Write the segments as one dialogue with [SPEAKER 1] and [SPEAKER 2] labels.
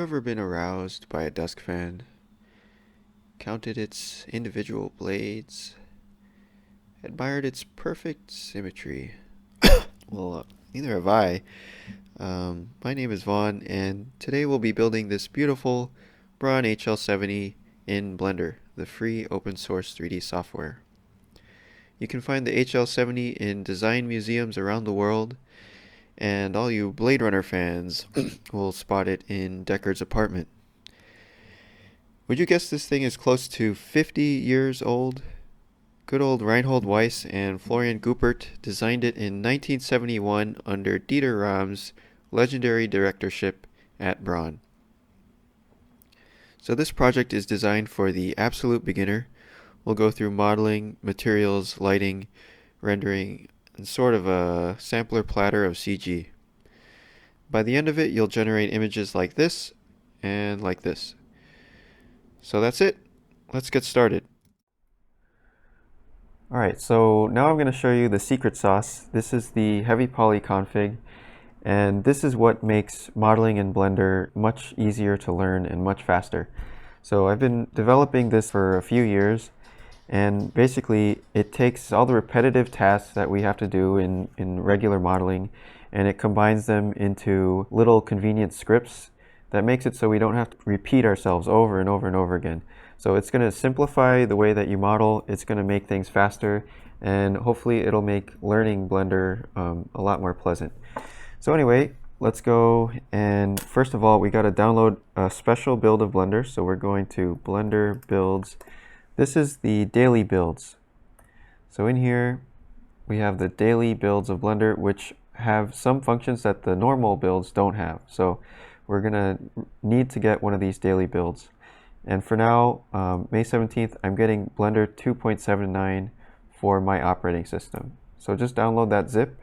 [SPEAKER 1] ever been aroused by a dusk fan, counted its individual blades, admired its perfect symmetry? Well, neither have I. My name is Vaughn, and today we'll be building this beautiful Braun HL70 in Blender, the free open source 3D software. You can find the HL70 in design museums around the world, and all you Bladerunner fans will spot it in Deckard's apartment. Would you guess this thing is close to 50 years old? Good old Reinhold Weiss and Florian Goupert designed it in 1971 under Dieter Rahm's legendary directorship at Braun. So this project is designed for the absolute beginner. We'll go through modeling, materials, lighting, rendering, and sort of a sampler platter of CG. By the end of it, you'll generate images like this and like this. So that's it. Let's get started. Alright, so now I'm going to show you the secret sauce. This is the HEAVYPOLY config, and this is what makes modeling in Blender much easier to learn and much faster. So I've been developing this for a few years, and basically it takes all the repetitive tasks that we have to do in regular modeling, and it combines them into little convenient scripts that makes it so we don't have to repeat ourselves over and over and over again. So it's going to simplify the way that you model, it's going to make things faster, and hopefully it'll make learning Blender a lot more pleasant. So anyway, let's go, and first of all we got to download a special build of Blender. So we're going to Blender Builds. This is the daily builds. So in here we have the daily builds of Blender, which have some functions that the normal builds don't have. So we're gonna need to get one of these daily builds. And for now, May 17th, I'm getting Blender 2.79 for my operating system. So just download that zip.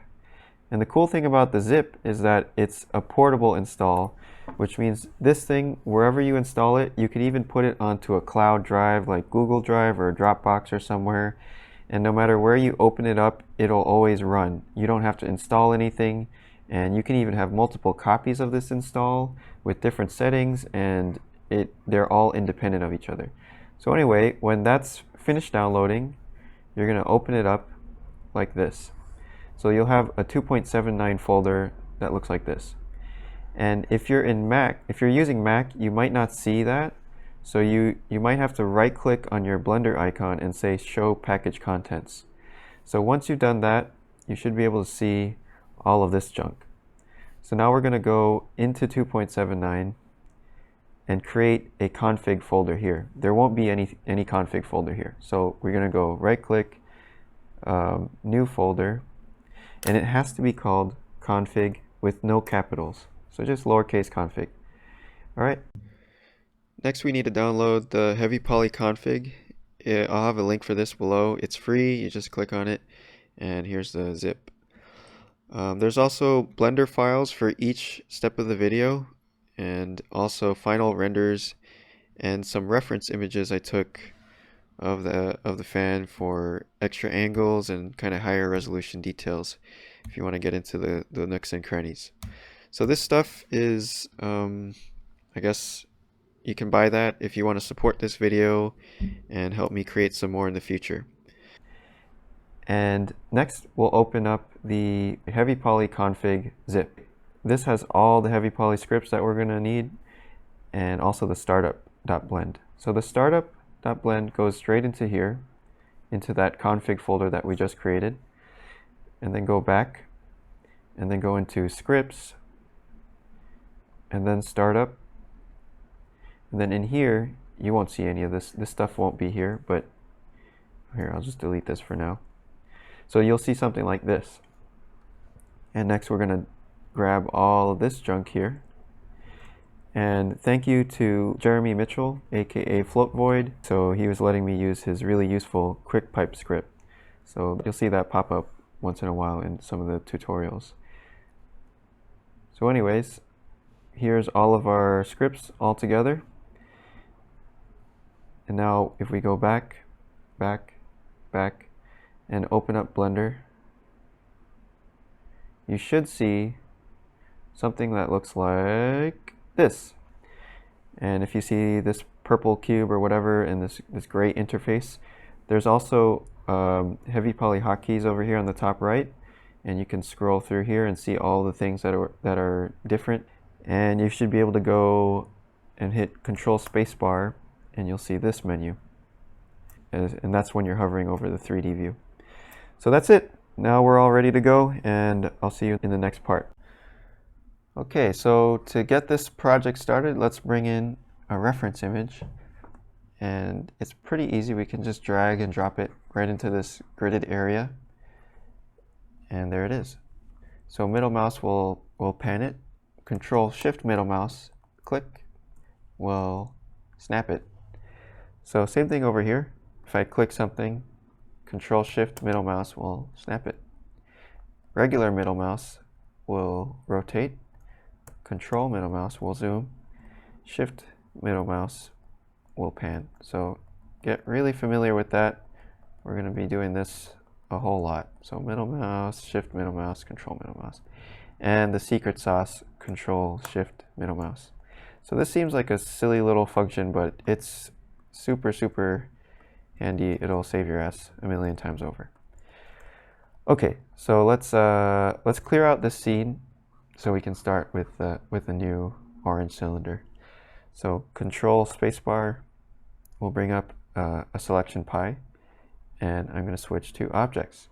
[SPEAKER 1] And the cool thing about the zip is that it's a portable install, which means this thing, wherever you install it, you can even put it onto a cloud drive like Google Drive or Dropbox or somewhere. And no matter where you open it up, it'll always run. You don't have to install anything. And you can even have multiple copies of this install with different settings, and they're all independent of each other. So anyway, when that's finished downloading, you're going to open it up like this. So you'll have a 2.79 folder that looks like this. And if you're using Mac, you might not see that. So you might have to right click on your Blender icon and say show package contents. So once you've done that, you should be able to see all of this junk. So now we're going to go into 2.79 and create a config folder here. There won't be any config folder here. So we're going to go right click, new folder, and it has to be called config with no capitals. So just lowercase config. Alright. Next we need to download the HEAVYPOLY config. I'll have a link for this below. It's free, you just click on it, and here's the zip. There's also Blender files for each step of the video, and also final renders and some reference images I took of the fan for extra angles and kind of higher resolution details if you want to get into the nooks and crannies. So this stuff is, I guess you can buy that if you want to support this video and help me create some more in the future. And next we'll open up the HEAVYPOLY config zip. This has all the HEAVYPOLY scripts that we're going to need, and also the startup.blend. So the startup.blend goes straight into here, into that config folder that we just created, and then go back, and then go into scripts, and then startup, and then in here you won't see any of this. This stuff won't be here, but here, I'll just delete this for now. So you'll see something like this. And next we're going to grab all of this junk here. And thank you to Jeremy Mitchell, aka Float Void. So he was letting me use his really useful quick pipe script. So you'll see that pop up once in a while in some of the tutorials. So anyways, here's all of our scripts all together. And now if we go back, and open up Blender, you should see something that looks like this. And if you see this purple cube or whatever in this gray interface, there's also heavy poly hotkeys over here on the top right, and you can scroll through here and see all the things that are different. And you should be able to go and hit Control Spacebar, and you'll see this menu. And that's when you're hovering over the 3D view. So that's it. Now we're all ready to go, and I'll see you in the next part. Okay, so to get this project started, let's bring in a reference image. And it's pretty easy. We can just drag and drop it right into this gridded area. And there it is. So middle mouse will pan it. Control Shift middle mouse, click, will snap it. So same thing over here. If I click something, Control Shift middle mouse will snap it. Regular middle mouse will rotate. Control middle mouse will zoom. Shift middle mouse will pan. So get really familiar with that. We're going to be doing this a whole lot. So middle mouse, shift middle mouse, control middle mouse. And the secret sauce, Control Shift middle mouse. So this seems like a silly little function, but it's super handy. It'll save your ass a million times over. Okay, so let's clear out this scene so we can start with the new orange cylinder. So Control Spacebar will bring up a selection pie, and I'm going to switch to Objects.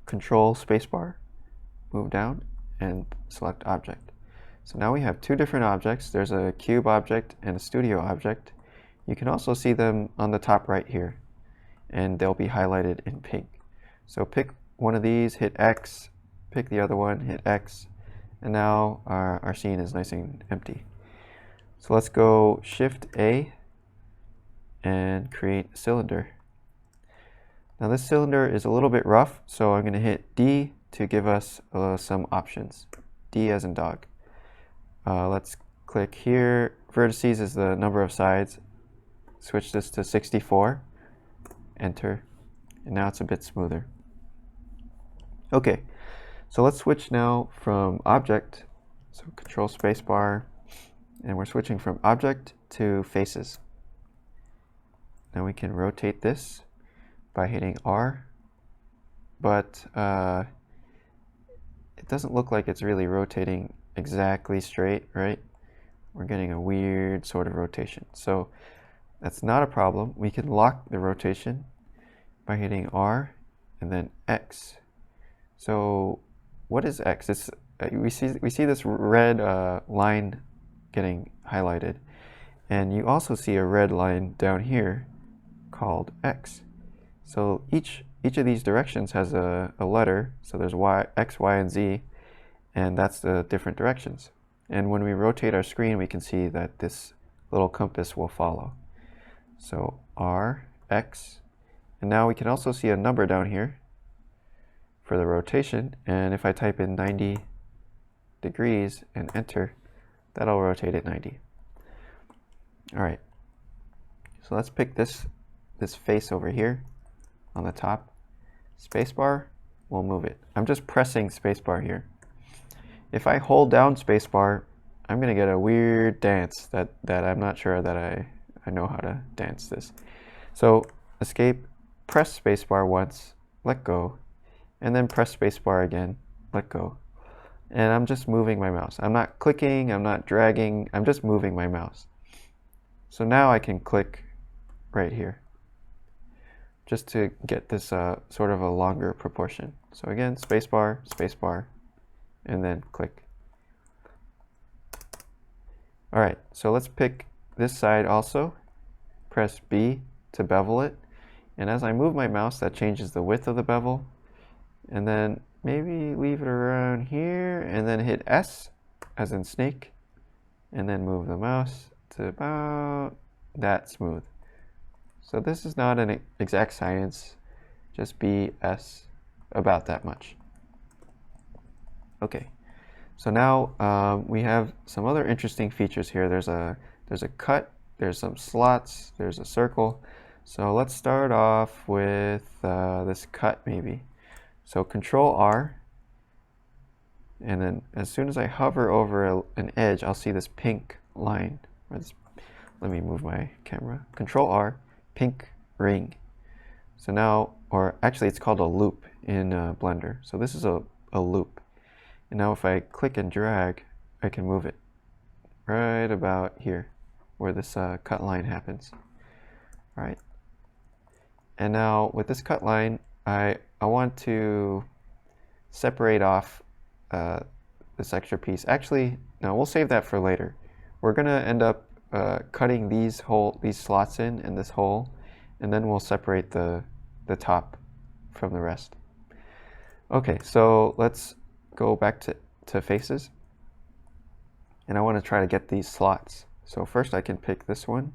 [SPEAKER 1] Control Spacebar, move down, and select Object. So now we have two different objects. There's a cube object and a studio object. You can also see them on the top right here, and they'll be highlighted in pink. So pick one of these, hit X, pick the other one, hit X, and now our scene is nice and empty. So let's go Shift A and create a cylinder. Now this cylinder is a little bit rough, so I'm going to hit D to give us some options. D as in dog. Let's click here. Vertices is the number of sides. Switch this to 64. Enter. And now it's a bit smoother. Okay, so let's switch now from Object. So Control Spacebar. And we're switching from Object to Faces. Now we can rotate this by hitting R, but it doesn't look like it's really rotating exactly straight, right? We're getting a weird sort of rotation. So that's not a problem. We can lock the rotation by hitting R and then X. So what is X? It's, we see this red line getting highlighted, and you also see a red line down here called X. So each of these directions has a letter. So there's Y, X, Y, and Z, and that's the different directions. And when we rotate our screen, we can see that this little compass will follow. So R, X, and now we can also see a number down here for the rotation. And if I type in 90 degrees and enter, that'll rotate it 90. All right. So let's pick this face over here on the top. Spacebar will move it. I'm just pressing spacebar here. If I hold down spacebar, I'm going to get a weird dance that I'm not sure that I know how to dance this. So escape, press spacebar once, let go, and then press spacebar again, let go. And I'm just moving my mouse. I'm not clicking, I'm not dragging, I'm just moving my mouse. So now I can click right here, just to get this sort of a longer proportion. So again, spacebar, spacebar, and then click. All right, so let's pick this side also. Press B to bevel it. And as I move my mouse, that changes the width of the bevel. And then maybe leave it around here, and then hit S as in snake, and then move the mouse to about that smooth. So this is not an exact science, just BS about that much. Okay, so now we have some other interesting features here. There's a cut, there's some slots, there's a circle. So let's start off with this cut maybe. So Control R, and then as soon as I hover over an edge, I'll see this pink line. Let me move my camera. Control R, pink ring. So now, or actually it's called a loop in Blender. So this is a loop. And now if I click and drag, I can move it right about here where this cut line happens. All right. And now with this cut line, I want to separate off this extra piece. Actually, no, we'll save that for later. We're going to end up cutting these slots in and this hole, and then we'll separate the top from the rest. Okay, so let's go back to faces. And I want to try to get these slots. So first I can pick this one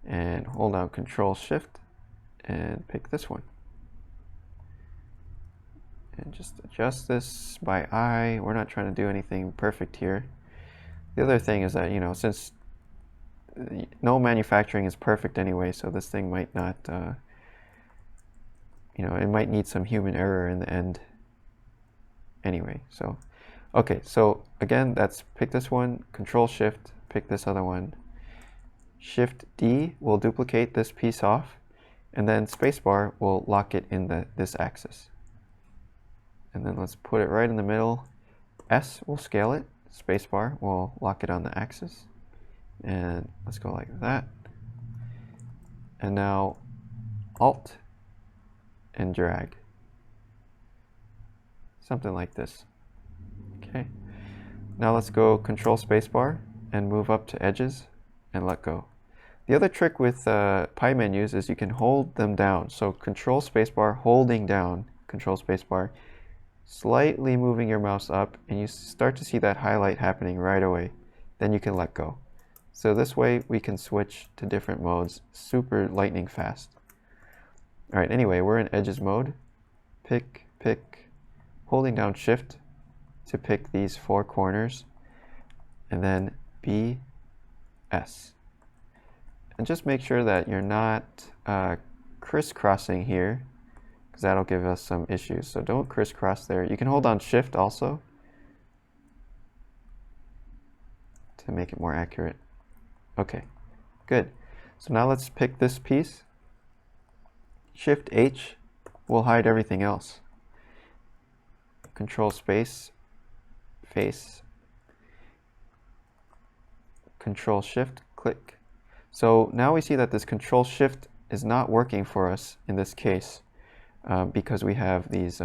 [SPEAKER 1] and hold down Control Shift and pick this one. And just adjust this by eye. We're not trying to do anything perfect here. The other thing is that, you know, since no manufacturing is perfect anyway, so this thing might not, you know, it might need some human error in the end anyway. So, okay, so again, that's pick this one, Control Shift, pick this other one. Shift D will duplicate this piece off, and then spacebar will lock it in this axis. And then let's put it right in the middle. S will scale it, spacebar will lock it on the axis. And let's go like that. And now Alt and drag. Something like this. Okay. Now let's go Control Spacebar and move up to edges and let go. The other trick with pie menus is you can hold them down. So Control Spacebar, holding down Control Spacebar, slightly moving your mouse up, and you start to see that highlight happening right away. Then you can let go. So this way we can switch to different modes super lightning fast. All right, anyway, we're in edges mode. Pick, holding down Shift to pick these 4 corners, and then B, S. And just make sure that you're not crisscrossing here, because that'll give us some issues. So don't crisscross there. You can hold on Shift also to make it more accurate. Okay, good. So now let's pick this piece. Shift H will hide everything else. Control Space, face. Control Shift, click. So now we see that this Control Shift is not working for us in this case because we have these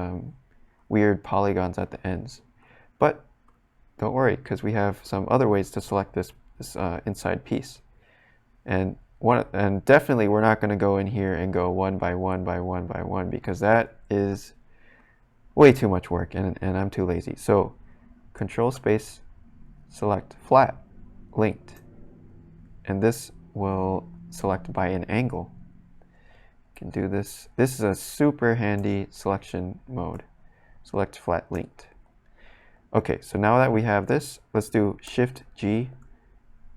[SPEAKER 1] weird polygons at the ends. But don't worry, because we have some other ways to select this inside piece. And definitely we're not going to go in here and go one by one by one by one, because that is way too much work and I'm too lazy. So Control Space, select flat, linked, and this will select by an angle. You can do this. This is a super handy selection mode. Select flat, linked. Okay, so now that we have this, let's do Shift G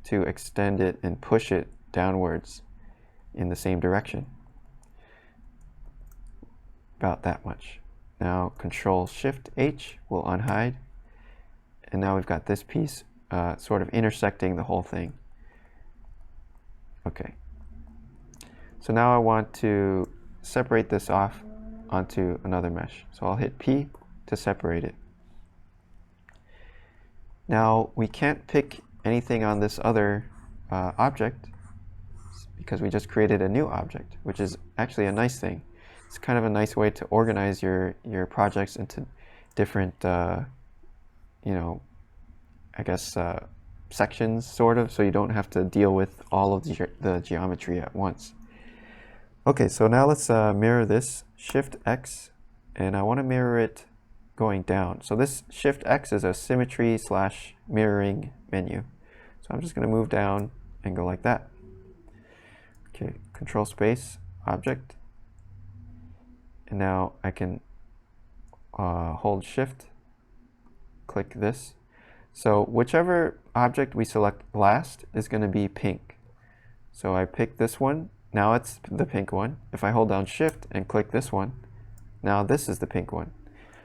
[SPEAKER 1] to extend it and push it downwards in the same direction. About that much. Now Control Shift H will unhide, and now we've got this piece sort of intersecting the whole thing. Okay. So now I want to separate this off onto another mesh. So I'll hit P to separate it. Now we can't pick anything on this other object because we just created a new object, which is actually a nice thing. It's kind of a nice way to organize your projects into different, you know, I guess sections, sort of, so you don't have to deal with all of the geometry at once. Okay, so now let's mirror this, Shift X, and I want to mirror it going down. So this Shift X is a symmetry / mirroring menu. So I'm just going to move down and go like that. Okay, Control Space, Object, and now I can hold Shift, click this. So whichever object we select last is going to be pink. So I pick this one, now it's the pink one. If I hold down Shift and click this one, now this is the pink one.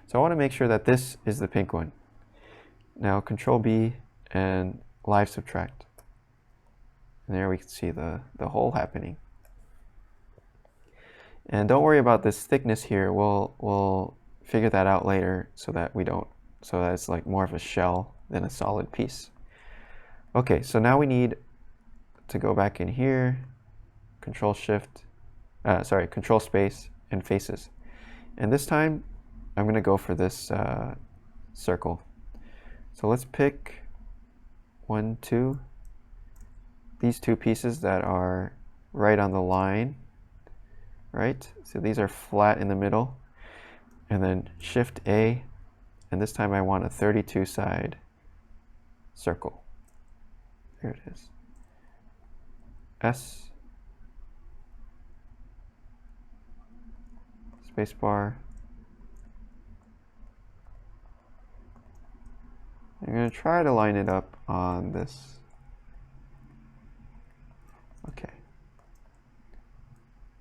[SPEAKER 1] So I want to make sure that this is the pink one. Now Control B and live subtract. And there we can see the hole happening. And don't worry about this thickness here. We'll figure that out later so that it's like more of a shell than a solid piece. Okay, so now we need to go back in here, Control Space and Faces. And this time I'm going to go for this circle. So let's pick these two pieces that are right on the line, right? So these are flat in the middle. And then Shift A, and this time I want a 32 side circle. There it is. S, spacebar. I'm going to try to line it up on this. Okay.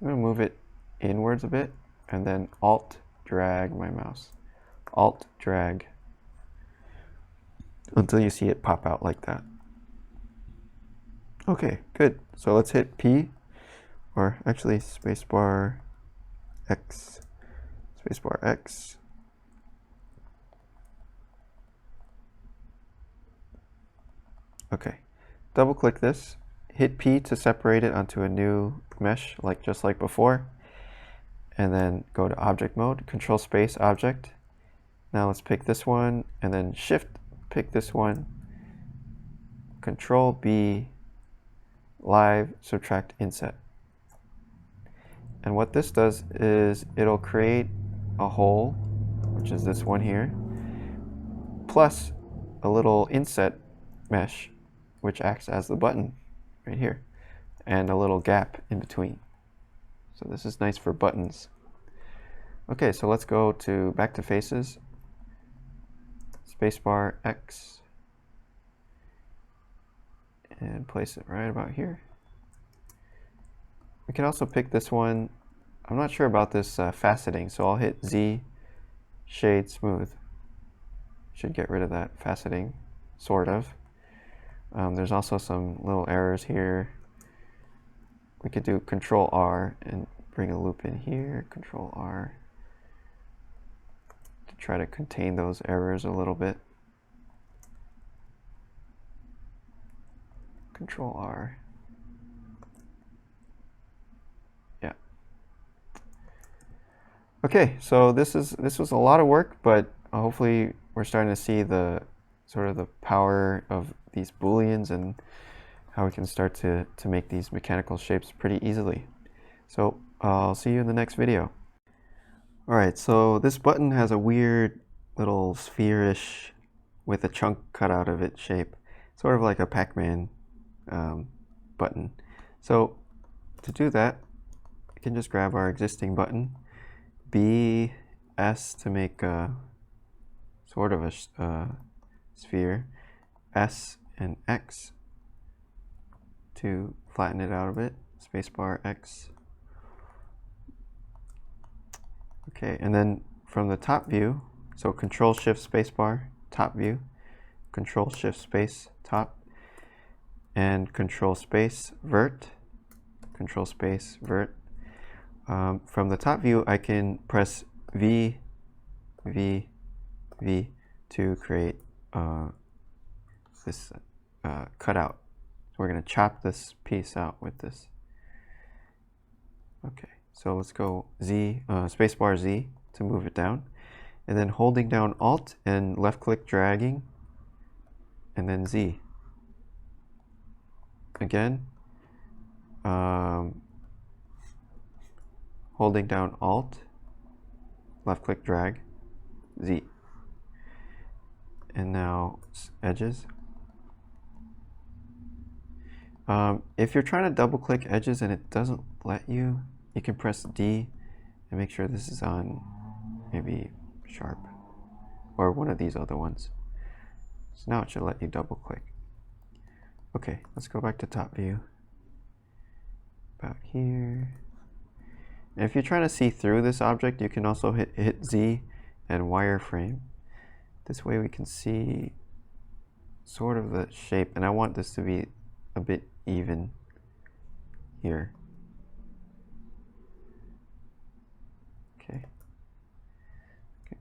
[SPEAKER 1] I'm going to move it inwards a bit and then Alt drag my mouse. Alt drag until you see it pop out like that. Okay, good. So let's hit P, or actually spacebar X. Spacebar X. Okay, double click this, hit P to separate it onto a new mesh, just like before, and then go to object mode, Control Space Object. Now let's pick this one, and then Shift, pick this one, Control B, Live, Subtract, Inset. And what this does is it'll create a hole, which is this one here, plus a little inset mesh, which acts as the button right here, and a little gap in between. So this is nice for buttons. Okay, so let's go back to Faces, spacebar X, and place it right about here. We can also pick this one. I'm not sure about this faceting, so I'll hit Z, Shade Smooth. Should get rid of that faceting, sort of. There's also some little errors here. We could do Control R and bring a loop in here, Control R, to try to contain those errors a little bit. Control R. Yeah. Okay, so this was a lot of work, but hopefully we're starting to see the power of these booleans and how we can start to make these mechanical shapes pretty easily. So I'll see you in the next video. Alright, so this button has a weird little sphere-ish with a chunk cut out of it shape, sort of like a Pac-Man button. So to do that, we can just grab our existing button, B, S to make a sort of a sphere, S and X to flatten it out a bit, spacebar X. Okay, and then from the top view, so Control Shift Spacebar, top view, Control Shift Space, top, and Control Space Vert, Control Space Vert. From the top view, I can press V, V, V to create this cutout. So we're going to chop this piece out with this. Okay, so let's go Z, spacebar Z to move it down, and then holding down Alt and left-click dragging, and then Z. Again, holding down Alt, left-click drag, Z. And now edges. If you're trying to double-click edges and it doesn't let you, you can press D and make sure this is on maybe sharp or one of these other ones. So now it should let you double-click. Okay, let's go back to top view. About here. And if you're trying to see through this object, you can also hit Z and wireframe. This way we can see sort of the shape, and I want this to be a bit even here. Okay.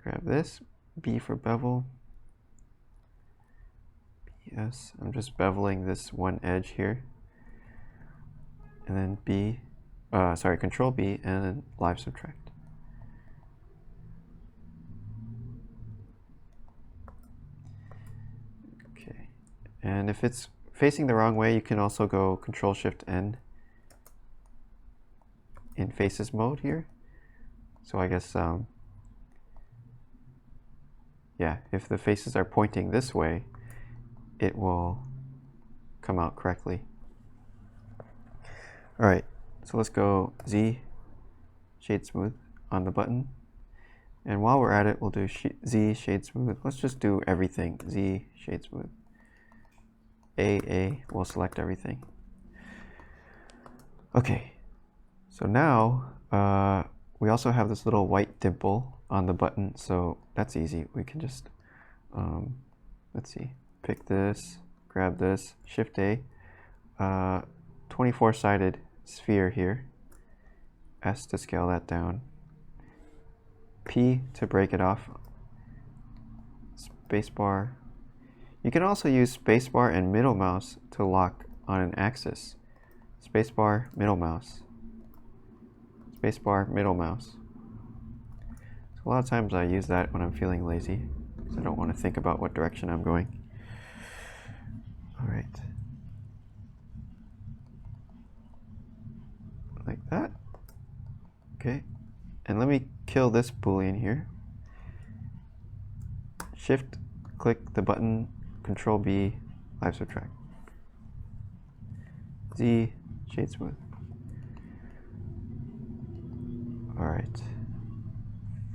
[SPEAKER 1] Grab this, B for bevel. Yes, I'm just beveling this one edge here. And then Control B and then live subtract. Okay. And if it's facing the wrong way, you can also go Control Shift N in faces mode here. So I guess, yeah, if the faces are pointing this way, it will come out correctly. All right, so let's go Z, shade smooth on the button. And while we're at it, we'll do Z, shade smooth. Let's just do everything, Z, shade smooth. A, we'll select everything. Okay, so now we also have this little white dimple on the button, so that's easy. We can just, let's see, pick this, grab this, Shift A, 24-sided sphere here, S to scale that down, P to break it off, spacebar. You can also use spacebar and middle mouse to lock on an axis. Spacebar, middle mouse. Spacebar, middle mouse. So a lot of times I use that when I'm feeling lazy, because I don't want to think about what direction I'm going. All right. Like that. Okay. And let me kill this boolean here. Shift, click the button, Control B, live subtract. Z, shade smooth. All right.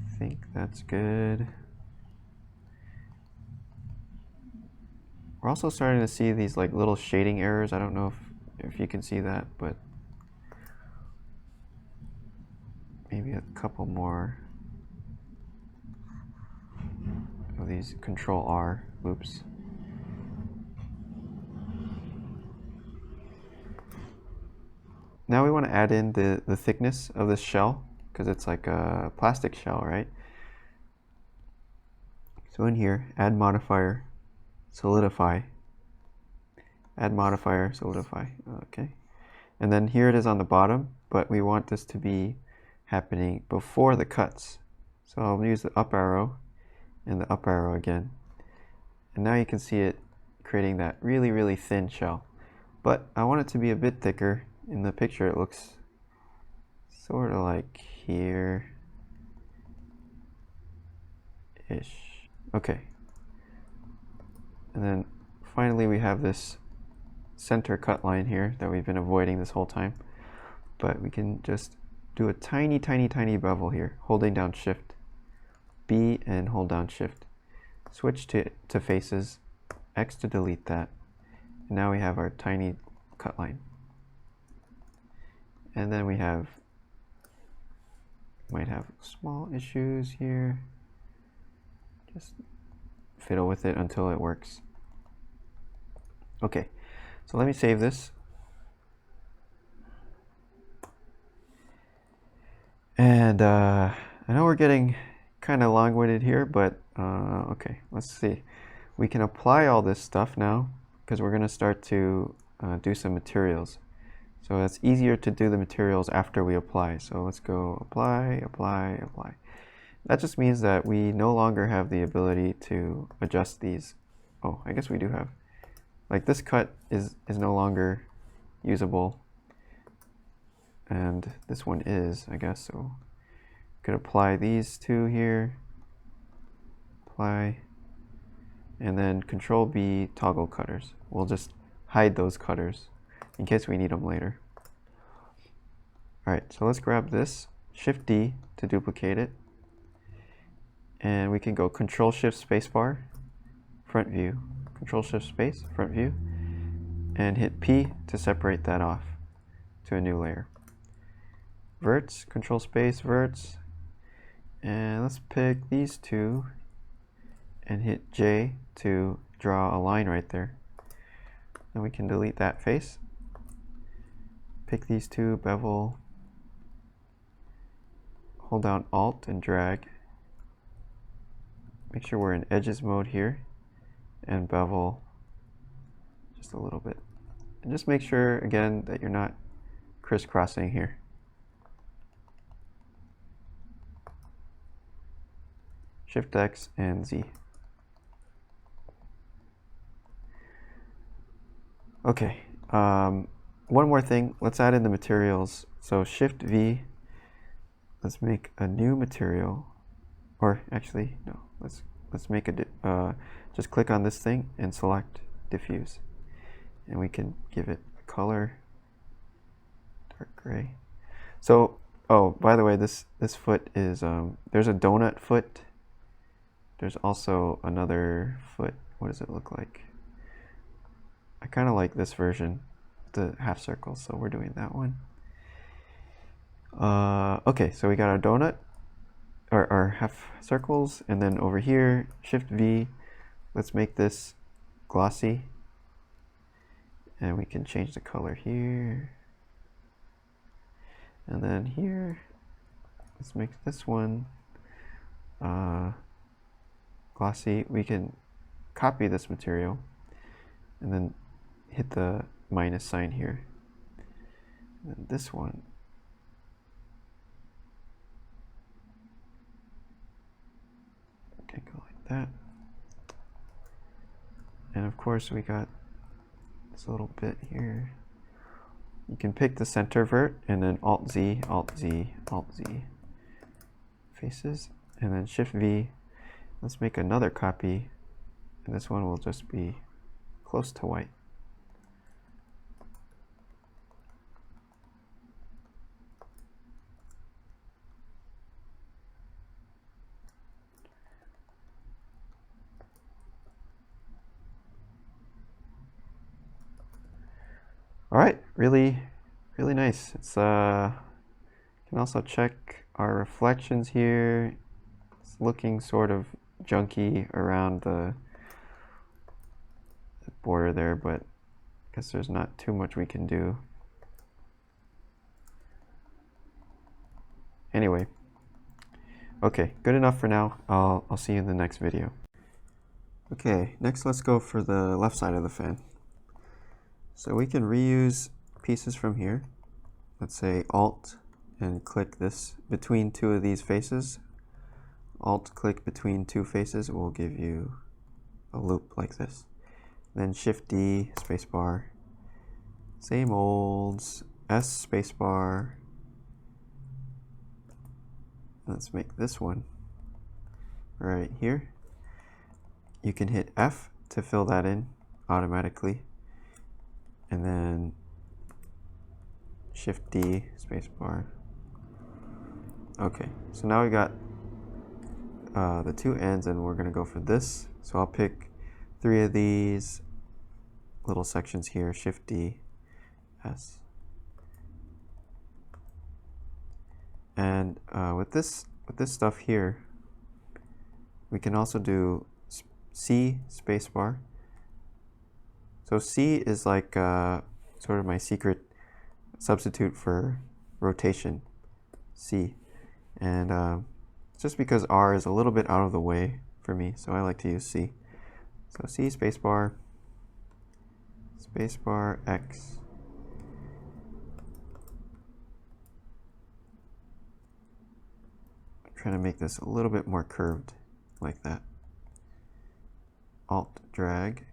[SPEAKER 1] I think that's good. We're also starting to see these like little shading errors. I don't know if you can see that, but maybe a couple more of these Control R loops. Now we want to add in the thickness of this shell, because it's like a plastic shell, right? So in here, add modifier, solidify. Add modifier, solidify. Okay. And then here it is on the bottom, but we want this to be happening before the cuts. So I'll use the up arrow and the up arrow again. And now you can see it creating that really, really thin shell. But I want it to be a bit thicker. In the picture it looks sort of like here-ish. Okay. And then finally we have this center cut line here that we've been avoiding this whole time. But we can just do a tiny, tiny, tiny bevel here, holding down Shift B and hold down Shift. Switch to faces, X to delete that. And now we have our tiny cut line. And then we might have small issues here. Just fiddle with it until it works. Okay, so let me save this. And I know we're getting kind of long-winded here, but okay, let's see. We can apply all this stuff now, because we're going to start to do some materials. So it's easier to do the materials after we apply. So let's go apply, apply, apply. That just means that we no longer have the ability to adjust these. Oh, I guess we do have. Like this cut is no longer usable. And this one is, I guess. So we could apply these two here. Apply. And then Control B, toggle cutters. We'll just hide those cutters in case we need them later. All right, so let's grab this, Shift D to duplicate it. And we can go Control Shift Spacebar, front view, Control Shift Space, front view, and hit P to separate that off to a new layer. Verts, Control Space, Verts, and let's pick these two and hit J to draw a line right there. Then we can delete that face. pick these two, bevel, hold down Alt and drag. Make sure we're in edges mode here, and bevel just a little bit. And just make sure, again, that you're not crisscrossing here. Shift X and Z. Okay, one more thing, let's add in the materials. So Shift V, let's make a new material, or actually, no, let's make a, just click on this thing and select diffuse. And we can give it a color, dark gray. So, oh, by the way, this foot is, there's a donut foot. There's also another foot. What does it look like? I kind of like this version, the half circle, so we're doing that one. Okay, so we got our donut, or our half circles, and then over here, Shift V, let's make this glossy. And we can change the color here. And then here, let's make this one glossy. We can copy this material and then hit the minus sign here. And then this one, okay, go like that. And of course we got this little bit here. You can pick the center vert and then Alt Z, Alt Z, Alt Z faces, and then Shift V. Let's make another copy, and this one will just be close to white. All right, really nice. It's you can also check our reflections here. It's looking sort of junky around the border there, but I guess there's not too much we can do. Anyway, okay, good enough for now. I'll see you in the next video. Okay, next let's go for the left side of the fan. So we can reuse pieces from here. Let's say Alt and click this between two of these faces. Alt click between two faces will give you a loop like this. Then Shift D, spacebar. Same olds, S spacebar. Let's make this one right here. You can hit F to fill that in automatically. And then Shift D, spacebar. Okay, so now we got the two ends, and we're going to go for this. So I'll pick 3 of these little sections here, Shift D, S. And with this stuff here, we can also do C, spacebar. So C is like sort of my secret substitute for rotation, C. And just because R is a little bit out of the way for me, so I like to use C. So C, spacebar, spacebar, X. I'm trying to make this a little bit more curved, like that. Alt, drag.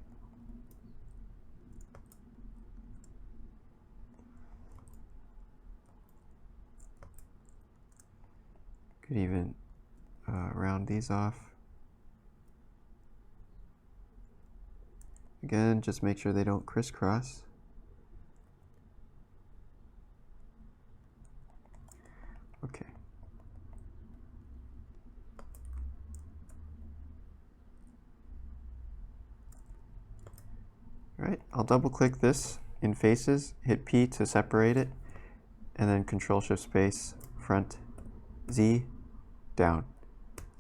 [SPEAKER 1] Could even round these off. Again, just make sure they don't crisscross. Okay. All right, I'll double click this in faces, hit P to separate it, and then Control Shift Space, front, Z, down,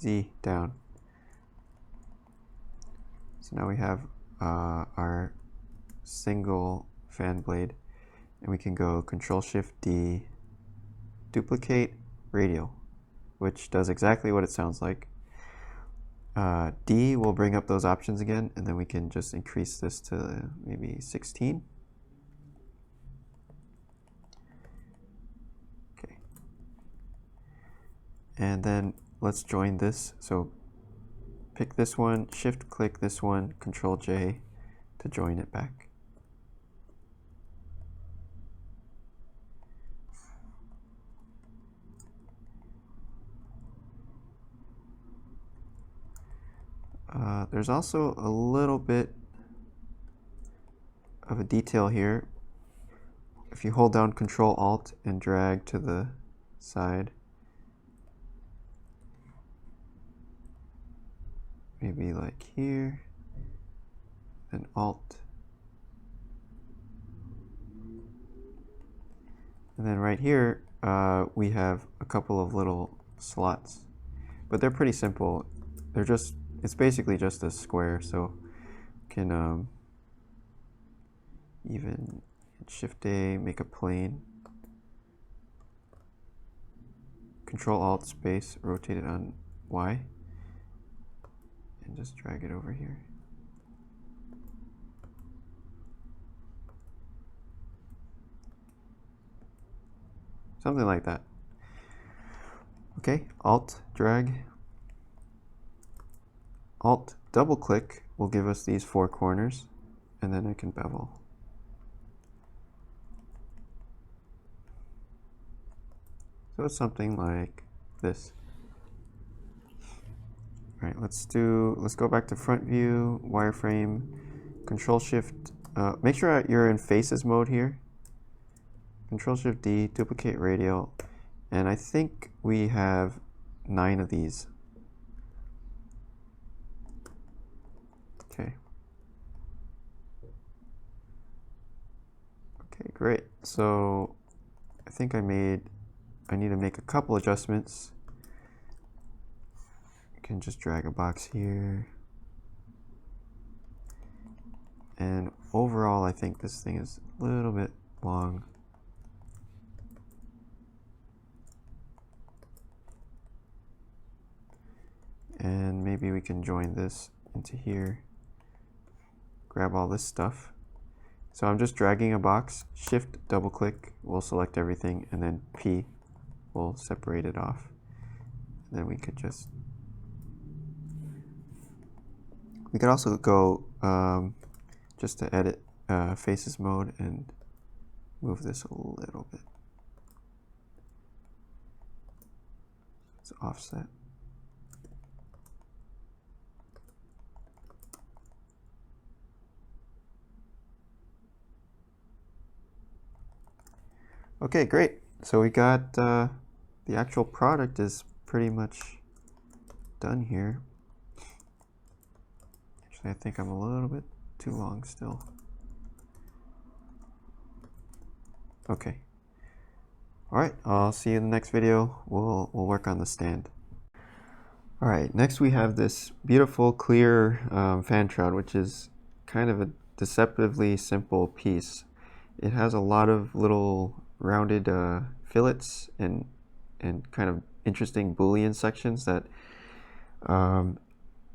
[SPEAKER 1] Z, down. So now we have our single fan blade. and we can go Control-Shift-D, duplicate radial, which does exactly what it sounds like. D will bring up those options again, and then we can just increase this to maybe 16. Okay. And then let's join this. So pick this one, shift click this one, Control J to join it back. There's also a little bit of a detail here. If you hold down Control Alt and drag to the side, maybe like here, then Alt, and then right here we have a couple of little slots, but they're pretty simple. They're just, it's basically just a square, so you can even Shift A, make a plane, Control Alt space, rotate it on Y, and just drag it over here. Something like that. Okay, Alt, drag. Alt, double click will give us these four corners, and then I can bevel. So it's something like this. All right, let's go back to front view, wireframe, Control Shift, make sure you're in faces mode here. Control Shift D, duplicate radial, and I think we have 9 of these. Okay. Okay, great. So I think I need to make a couple adjustments. I can just drag a box here. And overall, I think this thing is a little bit long. And maybe we can join this into here. Grab all this stuff. So I'm just dragging a box, Shift double click will select everything, and then P will separate it off. And then we could also go just to edit faces mode and move this a little bit. It's offset. Okay, great. So we got the actual product is pretty much done here. Actually, I think I'm a little bit too long still. Okay. All right, I'll see you in the next video. We'll work on the stand. All right, next we have this beautiful clear fan shroud, which is kind of a deceptively simple piece. It has a lot of little rounded fillets and kind of interesting Boolean sections that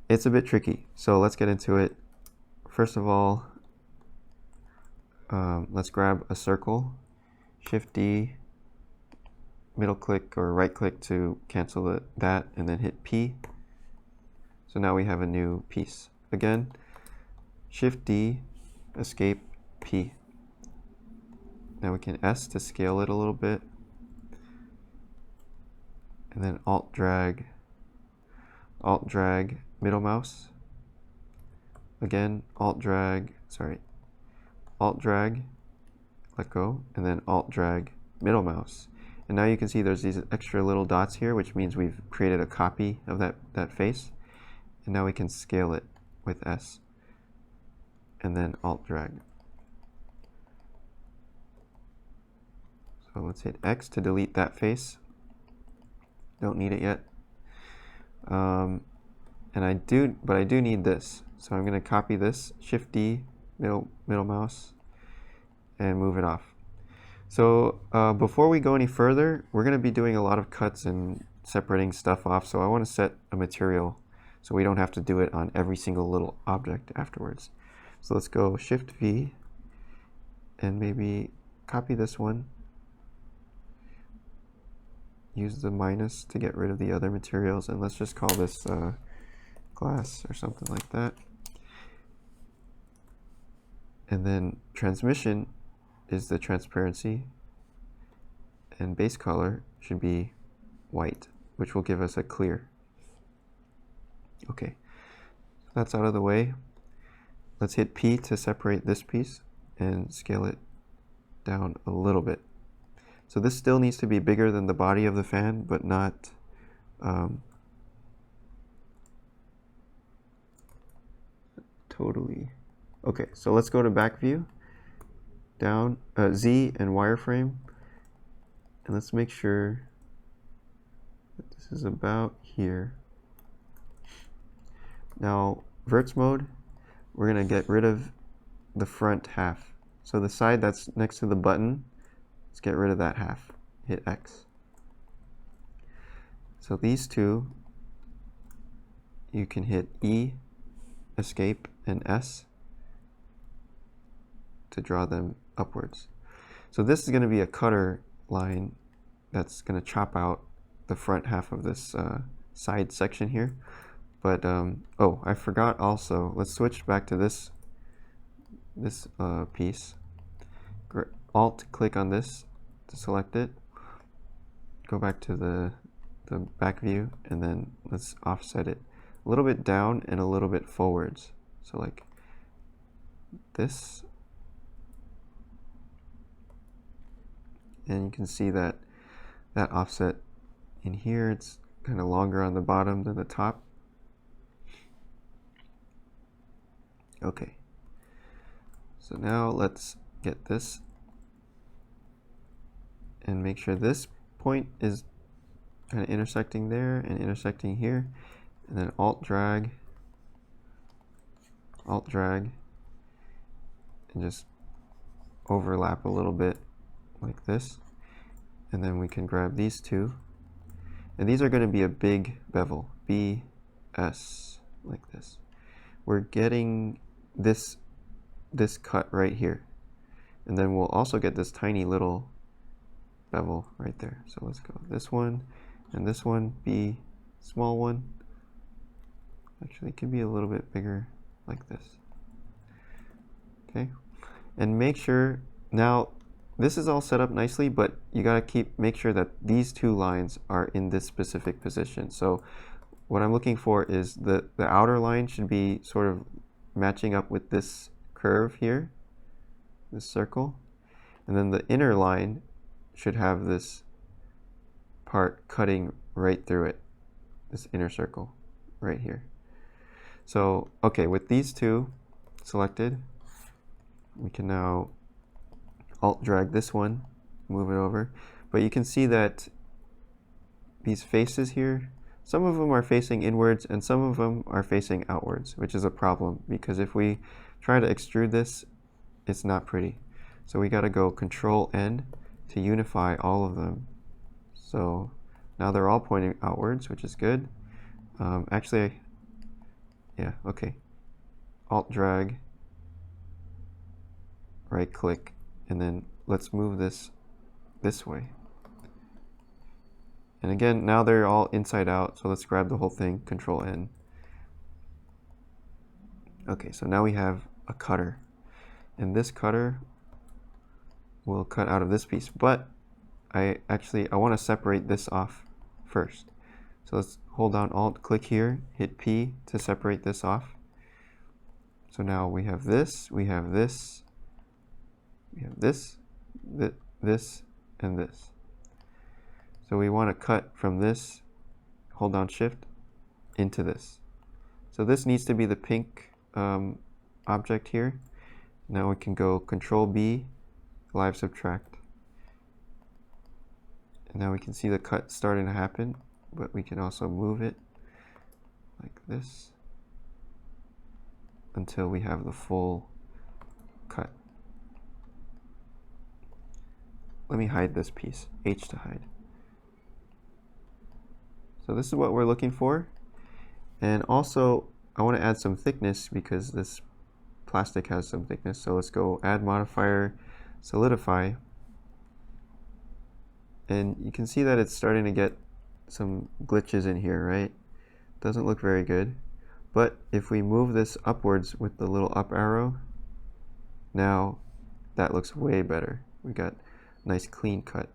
[SPEAKER 1] it's a bit tricky. So let's get into it. First of all, let's grab a circle, Shift D, middle click or right click to cancel that, and then hit P. So now we have a new piece. Again, Shift D, escape, P. Now we can S to scale it a little bit, and then Alt drag, middle mouse. Again, Alt drag, let go, and then Alt drag, middle mouse. And now you can see there's these extra little dots here, which means we've created a copy of that face. And now we can scale it with S, and then Alt drag. So let's hit X to delete that face. Don't need it yet. And I do need this. So I'm going to copy this, Shift D, middle mouse, and move it off. So before we go any further, we're going to be doing a lot of cuts and separating stuff off. So I want to set a material so we don't have to do it on every single little object afterwards. So let's go Shift V and maybe copy this one. Use the minus to get rid of the other materials, and let's just call this glass or something like that. And then transmission is the transparency, and base color should be white, which will give us a clear. Okay, that's out of the way. Let's hit P to separate this piece and scale it down a little bit. So this still needs to be bigger than the body of the fan, but not totally. Okay, so let's go to back view, down, Z and wireframe, and let's make sure that this is about here. Now, verts mode, we're going to get rid of the front half. So the side that's next to the button, let's get rid of that half. Hit X. So these two, you can hit E, escape, and S to draw them upwards. So this is going to be a cutter line that's going to chop out the front half of this side section here. But oh, I forgot also. Let's switch back to this piece. Alt click on this to select it. Go back to the back view, and then let's offset it a little bit down and a little bit forwards. So like this. And you can see that offset in here, it's kind of longer on the bottom than the top. Okay, so now let's get this and make sure this point is kind of intersecting there and intersecting here, and then alt drag, and just overlap a little bit like this, and then we can grab these two, and these are going to be a big bevel, BS, like this. We're getting this cut right here, and then we'll also get this tiny little bevel right there. So let's go this one and this one, B, small one. Actually, it could be a little bit bigger like this. Okay, and make sure now this is all set up nicely, but you got to make sure that these two lines are in this specific position. So what I'm looking for is the outer line should be sort of matching up with this curve here, this circle, and then the inner line should have this part cutting right through it, this inner circle right here. So okay, with these two selected, we can now alt drag this one, move it over, but you can see that these faces here, some of them are facing inwards and some of them are facing outwards, which is a problem because if we try to extrude this, it's not pretty. So we got to go Control N to unify all of them. So now they're all pointing outwards, which is good. Actually, yeah, okay. Alt drag, right click, and then let's move this way. And again, now they're all inside out, so let's grab the whole thing, Control N. Okay, so now we have a cutter. And this cutter will cut out of this piece, but I want to separate this off first. So let's hold down Alt, click here, hit P to separate this off. So now we have this, we have this, we have this, this, and this. So we want to cut from this, hold down Shift, into this. So this needs to be the pink object here. Now we can go Control B, live subtract. And now we can see the cut starting to happen, but we can also move it like this until we have the full cut. let me hide this piece, H to hide. So this is what we're looking for. And also, I want to add some thickness because this plastic has some thickness. So let's go add modifier, solidify. And you can see that it's starting to get some glitches in here, right? Doesn't look very good. But if we move this upwards with the little up arrow, now that looks way better. We got a nice clean cut.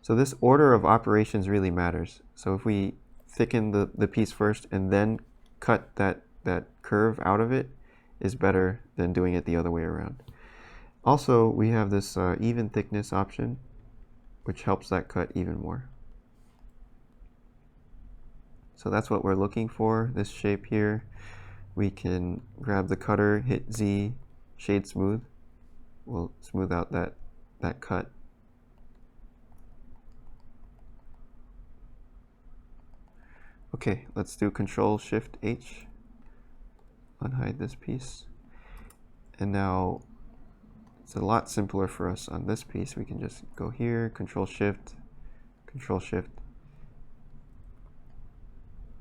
[SPEAKER 1] So this order of operations really matters. So if we thicken the piece first and then cut that curve out of it, is better than doing it the other way around. Also, we have this even thickness option, which helps that cut even more. So that's what we're looking for, this shape here. We can grab the cutter, hit Z, shade smooth. We'll smooth out that cut. Okay, let's do Control Shift H. Unhide this piece. And now it's a lot simpler for us on this piece. We can just go here, Control Shift,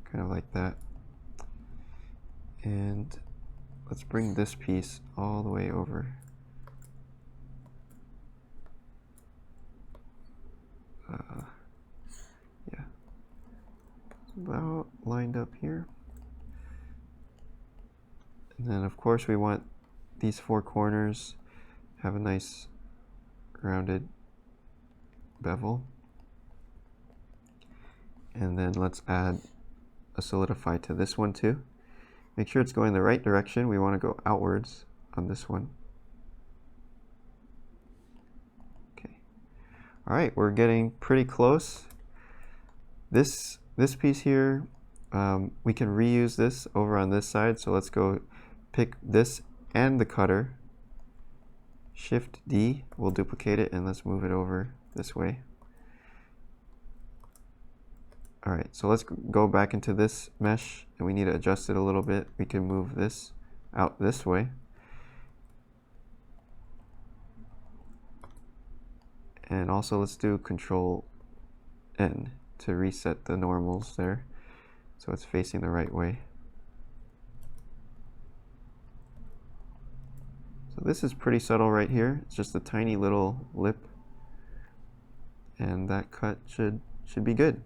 [SPEAKER 1] kind of like that. And let's bring this piece all the way over. Yeah, it's about lined up here. And then of course we want these four corners have a nice rounded bevel. And then let's add a solidify to this one too. Make sure it's going the right direction. We want to go outwards on this one. Okay. All right, we're getting pretty close. This piece here, we can reuse this over on this side. So let's go pick this and the cutter. Shift D, we'll duplicate it and let's move it over this way. All right, so let's go back into this mesh and we need to adjust it a little bit. We can move this out this way. And also let's do Control N to reset the normals there so it's facing the right way. So this is pretty subtle right here. It's just a tiny little lip and that cut should be good.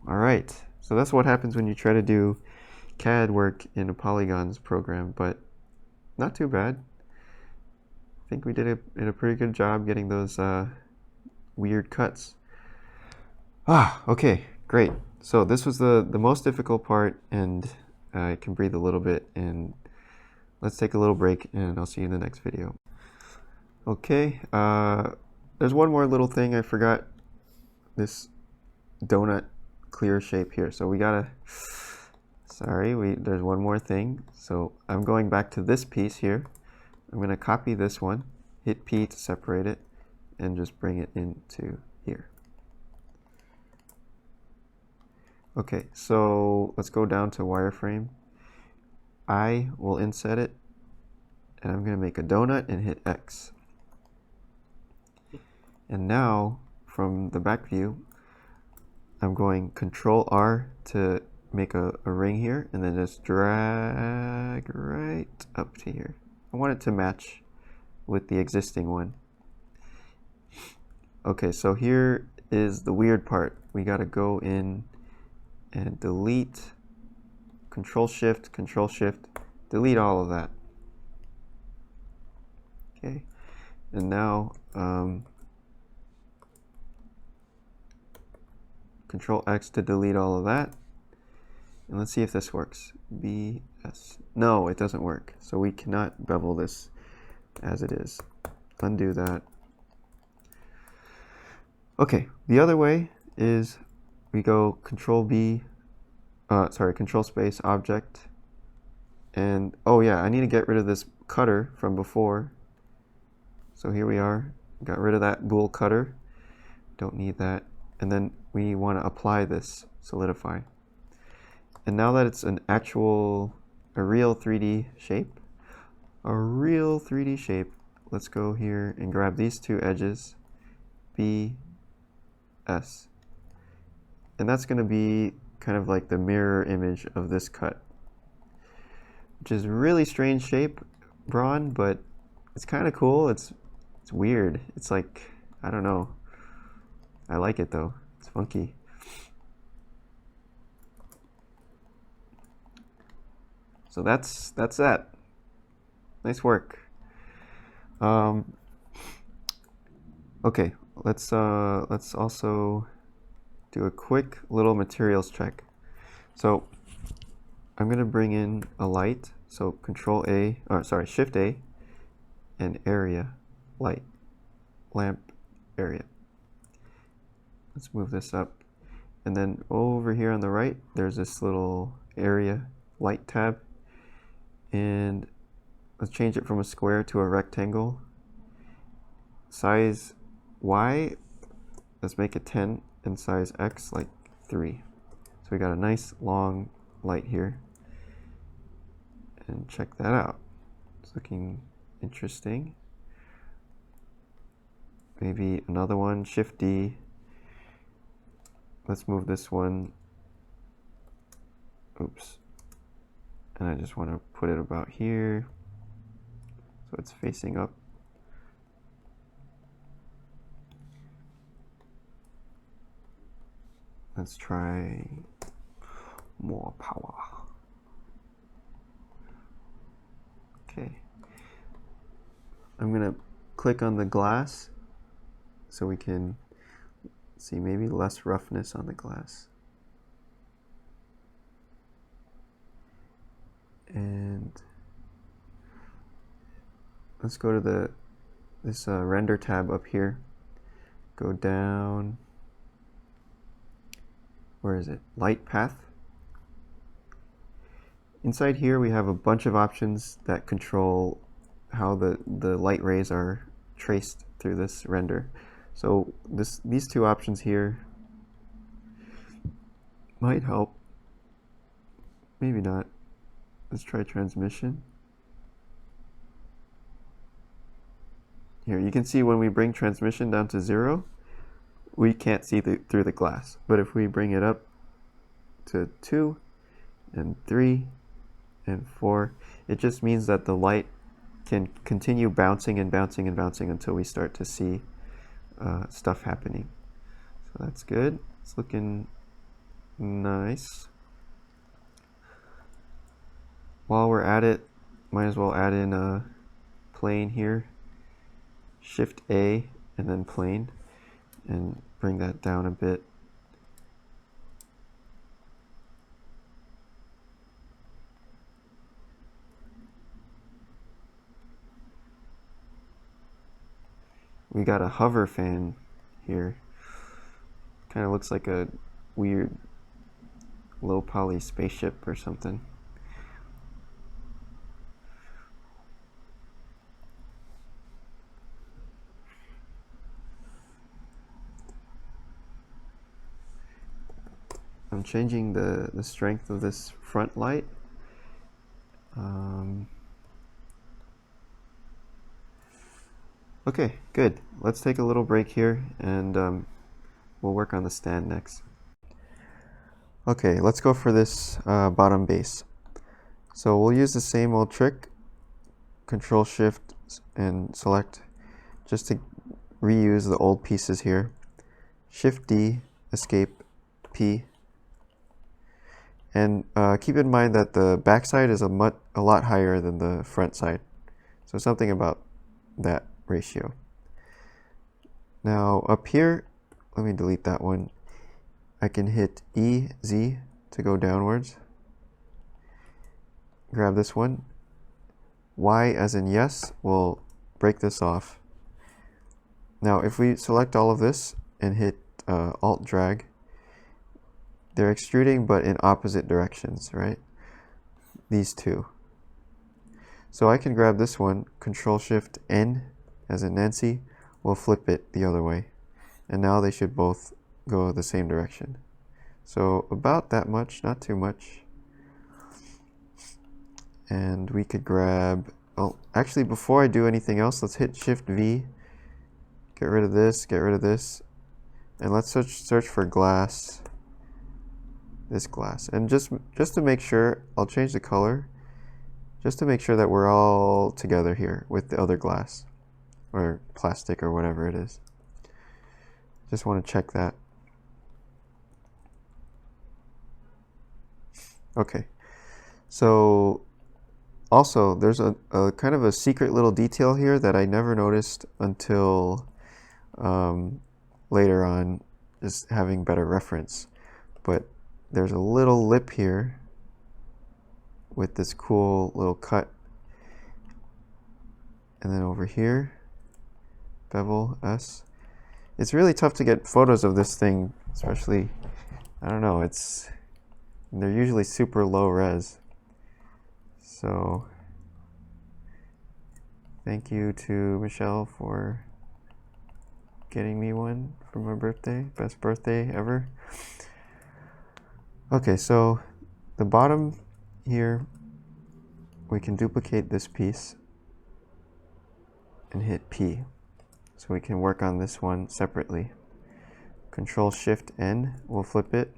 [SPEAKER 1] All right, so that's what happens when you try to do CAD work in a polygons program, but not too bad. I think we did a pretty good job getting those weird cuts. Okay, great. So this was the most difficult part, and I can breathe a little bit, and let's take a little break, and I'll see you in the next video. Okay, there's one more little thing I forgot. This donut clear shape here. So we gotta, there's one more thing. So I'm going back to this piece here. I'm gonna copy this one, hit P to separate it, and just bring it into here. Okay, so let's go down to wireframe. I will inset it, and I'm gonna make a donut and hit X. And now, from the back view, I'm going Control R to make a ring here, and then just drag right up to here. I want it to match with the existing one. Okay, so here is the weird part. We gotta go in and delete, Control Shift, delete all of that. Okay, and now Control X to delete all of that. And let's see if this works. BS. No, it doesn't work. So we cannot bevel this as it is. Undo that. Okay, the other way is we go Control Space Object. And oh yeah, I need to get rid of this cutter from before. So here we are. Got rid of that bool cutter. Don't need that. And then we want to apply this solidify. And now that it's a real 3D shape, let's go here and grab these two edges, B, S. And that's going to be kind of like the mirror image of this cut, which is a really strange shape, Braun, but it's kind of cool. It's weird. It's like, I don't know. I like it though. It's funky. So that's that. Nice work. Okay, let's also do a quick little materials check. So I'm gonna bring in a light. So Shift A, and area, light, lamp, area. Let's move this up. And then over here on the right, there's this little area light tab. And let's change it from a square to a rectangle. Size Y, let's make it 10, and size X like 3. So we got a nice long light here. And check that out. It's looking interesting. Maybe another one, Shift D. Let's move this one. Oops. And I just want to put it about here, so it's facing up. Let's try more power. Okay. I'm gonna click on the glass so we can see maybe less roughness on the glass. And let's go to this render tab up here. Go down. Where is it? Light path. Inside here we have a bunch of options that control how the light rays are traced through this render. So these two options here might help. Maybe not. Let's try transmission. Here, you can see when we bring transmission down to 0, we can't see through the glass. But if we bring it up to 2 and 3 and 4, it just means that the light can continue bouncing and bouncing and bouncing until we start to see stuff happening. So that's good. It's looking nice. While we're at it, might as well add in a plane here. Shift A and then plane, and bring that down a bit. We got a hover fan here. Kind of looks like a weird low poly spaceship or something. I'm changing the strength of this front light. Okay, good. Let's take a little break here, and we'll work on the stand next. Okay, let's go for this bottom base. So we'll use the same old trick, Control Shift and select, just to reuse the old pieces here. Shift D, Escape, P. And keep in mind that the back side is a lot higher than the front side. So something about that ratio. Now up here, let me delete that one. I can hit E, Z to go downwards. Grab this one. Y as in yes, we'll break this off. Now if we select all of this and hit Alt drag, they're extruding but in opposite directions, right? These two. So I can grab this one, Control Shift N as in Nancy, we'll flip it the other way. And now they should both go the same direction. So about that much, not too much. And we could grab Oh, actually, before I do anything else, let's hit Shift V. Get rid of this, and let's search for glass. This glass, and just to make sure, I'll change the color, just to make sure that we're all together here with the other glass, or plastic, or whatever it is. Just want to check that. Okay, so also there's a kind of a secret little detail here that I never noticed until later on, just having better reference. But there's a little lip here with this cool little cut, and then over here, bevel S. It's really tough to get photos of this thing, especially, I don't know, they're usually super low res. So thank you to Michelle for getting me one for my birthday. Best birthday ever. Okay, so the bottom here, we can duplicate this piece and hit P. So we can work on this one separately. Control Shift N will flip it.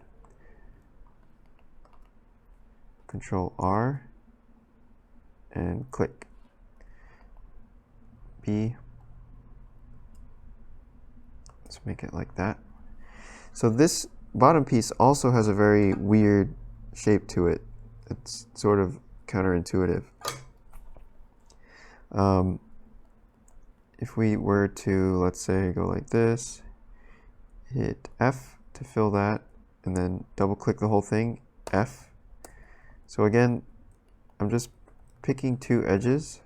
[SPEAKER 1] Control R and click. B. Let's make it like that. So this bottom piece also has a very weird shape to it. It's sort of counterintuitive. If we were to, let's say, go like this, hit F to fill that, and then double click the whole thing, F. So again, I'm just picking two edges.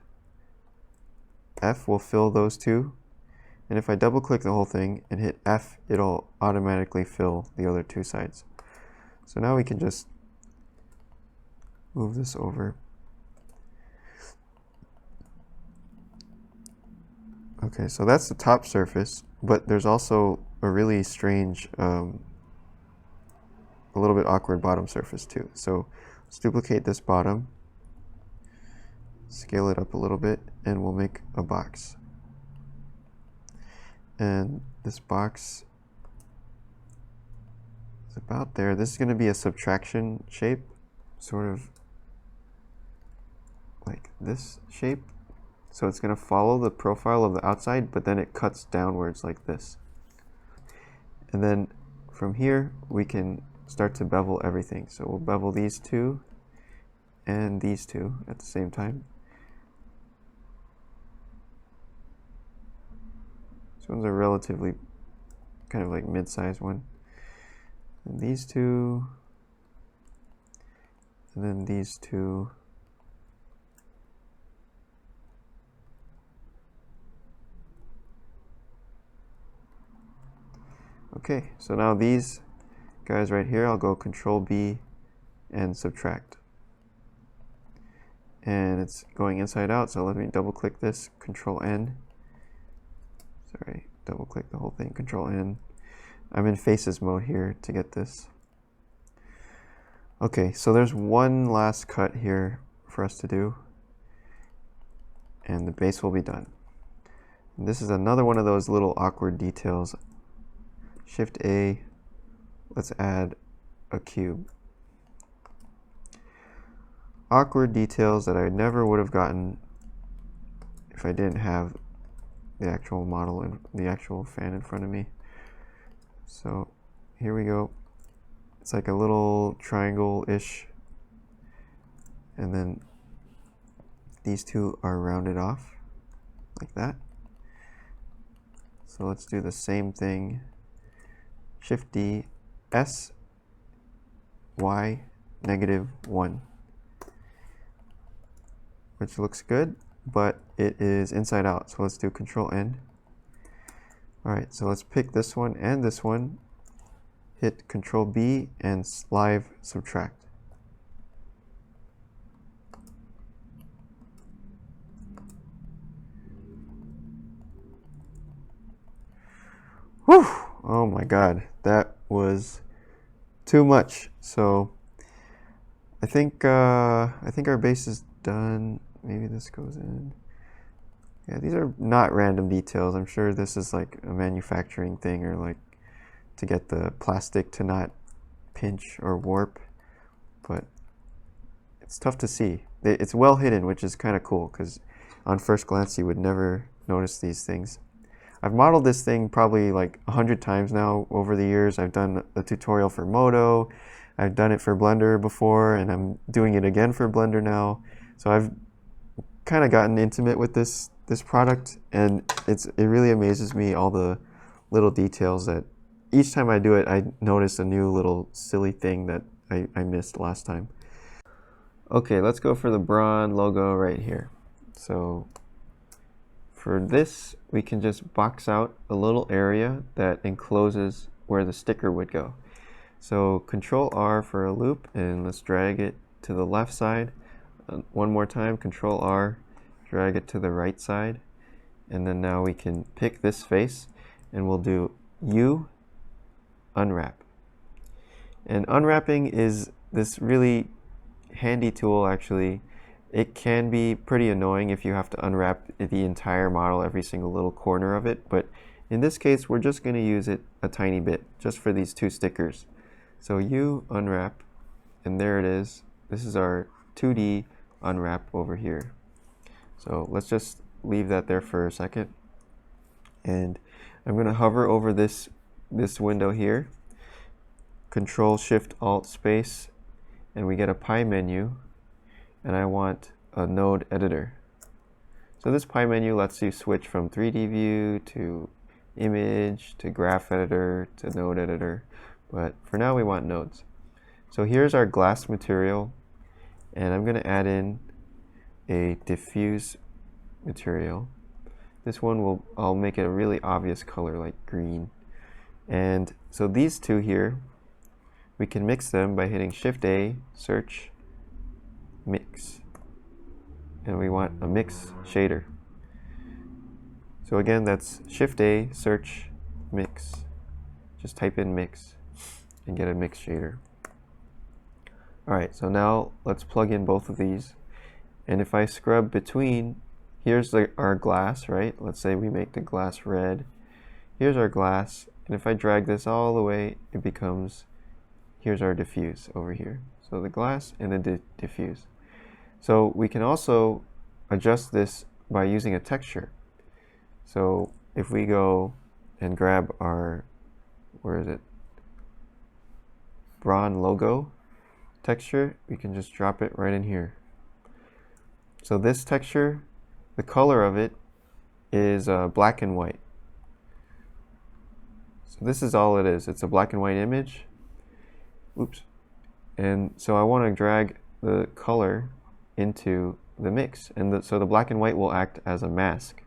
[SPEAKER 1] F will fill those two. And if I double click the whole thing and hit F, it'll automatically fill the other two sides. So now we can just move this over. Okay, so that's the top surface, but there's also a really strange, a little bit awkward bottom surface too. So let's duplicate this bottom, scale it up a little bit, and we'll make a box. And this box is about there. This is going to be a subtraction shape, sort of like this shape. So it's going to follow the profile of the outside, but then it cuts downwards like this. And then from here, we can start to bevel everything. So we'll bevel these two and these two at the same time. This one's a relatively kind of like mid-sized one. And these two, and then these two. Okay, so now these guys right here, I'll go Control B and subtract. And it's going inside out, so let me double click this, Control N. Sorry, double click the whole thing, Control N. I'm in faces mode here to get this. Okay, so there's one last cut here for us to do, and the base will be done. And this is another one of those little awkward details. Shift A, let's add a cube. Awkward details that I never would have gotten if I didn't have the actual model and the actual fan in front of me. So here we go. It's like a little triangle-ish, and then these two are rounded off like that. So let's do the same thing. Shift D, S, Y, -1, which looks good, but it is inside out. So let's do Control N. All right, so let's pick this one and this one, hit Control B and live subtract. Whew! Oh my God, that was too much. So I think our base is done. maybe this goes in. Yeah, these are not random details. I'm sure this is like a manufacturing thing, or like to get the plastic to not pinch or warp, but it's tough to see. It's well hidden, which is kind of cool, because on first glance you would never notice these things. I've modeled this thing probably like 100 times now over the years. I've done a tutorial for Moto, I've done it for Blender before, and I'm doing it again for Blender now. So I've kind of gotten intimate with this product, and it really amazes me, all the little details that each time I do it, I notice a new little silly thing that I missed last time. Okay, let's go for the Braun logo right here. So for this, we can just box out a little area that encloses where the sticker would go. So Control R for a loop, and let's drag it to the left side. One more time, Control R, drag it to the right side. And then now we can pick this face, and we'll do U, unwrap. And unwrapping is this really handy tool, actually. It can be pretty annoying if you have to unwrap the entire model, every single little corner of it, but in this case we're just going to use it a tiny bit just for these two stickers. So U, unwrap, and there it is. This is our 2D unwrap over here. So let's just leave that there for a second, and I'm going to hover over this window here, Control Shift Alt Space, and we get a pie menu, and I want a node editor. So this pie menu lets you switch from 3D view to image to graph editor to node editor, but for now we want nodes. So here's our glass material, and I'm going to add in a diffuse material. This one I'll make it a really obvious color like green. And so these two here, we can mix them by hitting Shift A, search, mix, and we want a mix shader. So again, that's Shift A, search, mix. Just type in mix and get a mix shader. Alright, so now let's plug in both of these, and if I scrub between, here's our glass, right? Let's say we make the glass red. Here's our glass, and if I drag this all the way, it becomes, here's our diffuse over here. So the glass and the diffuse. So we can also adjust this by using a texture. So if we go and grab our, where is it? Braun logo texture, we can just drop it right in here. So this texture, the color of it is black and white. So this is all it is. It's a black and white image. Oops. And so I want to drag the color into the mix, and so the black and white will act as a mask.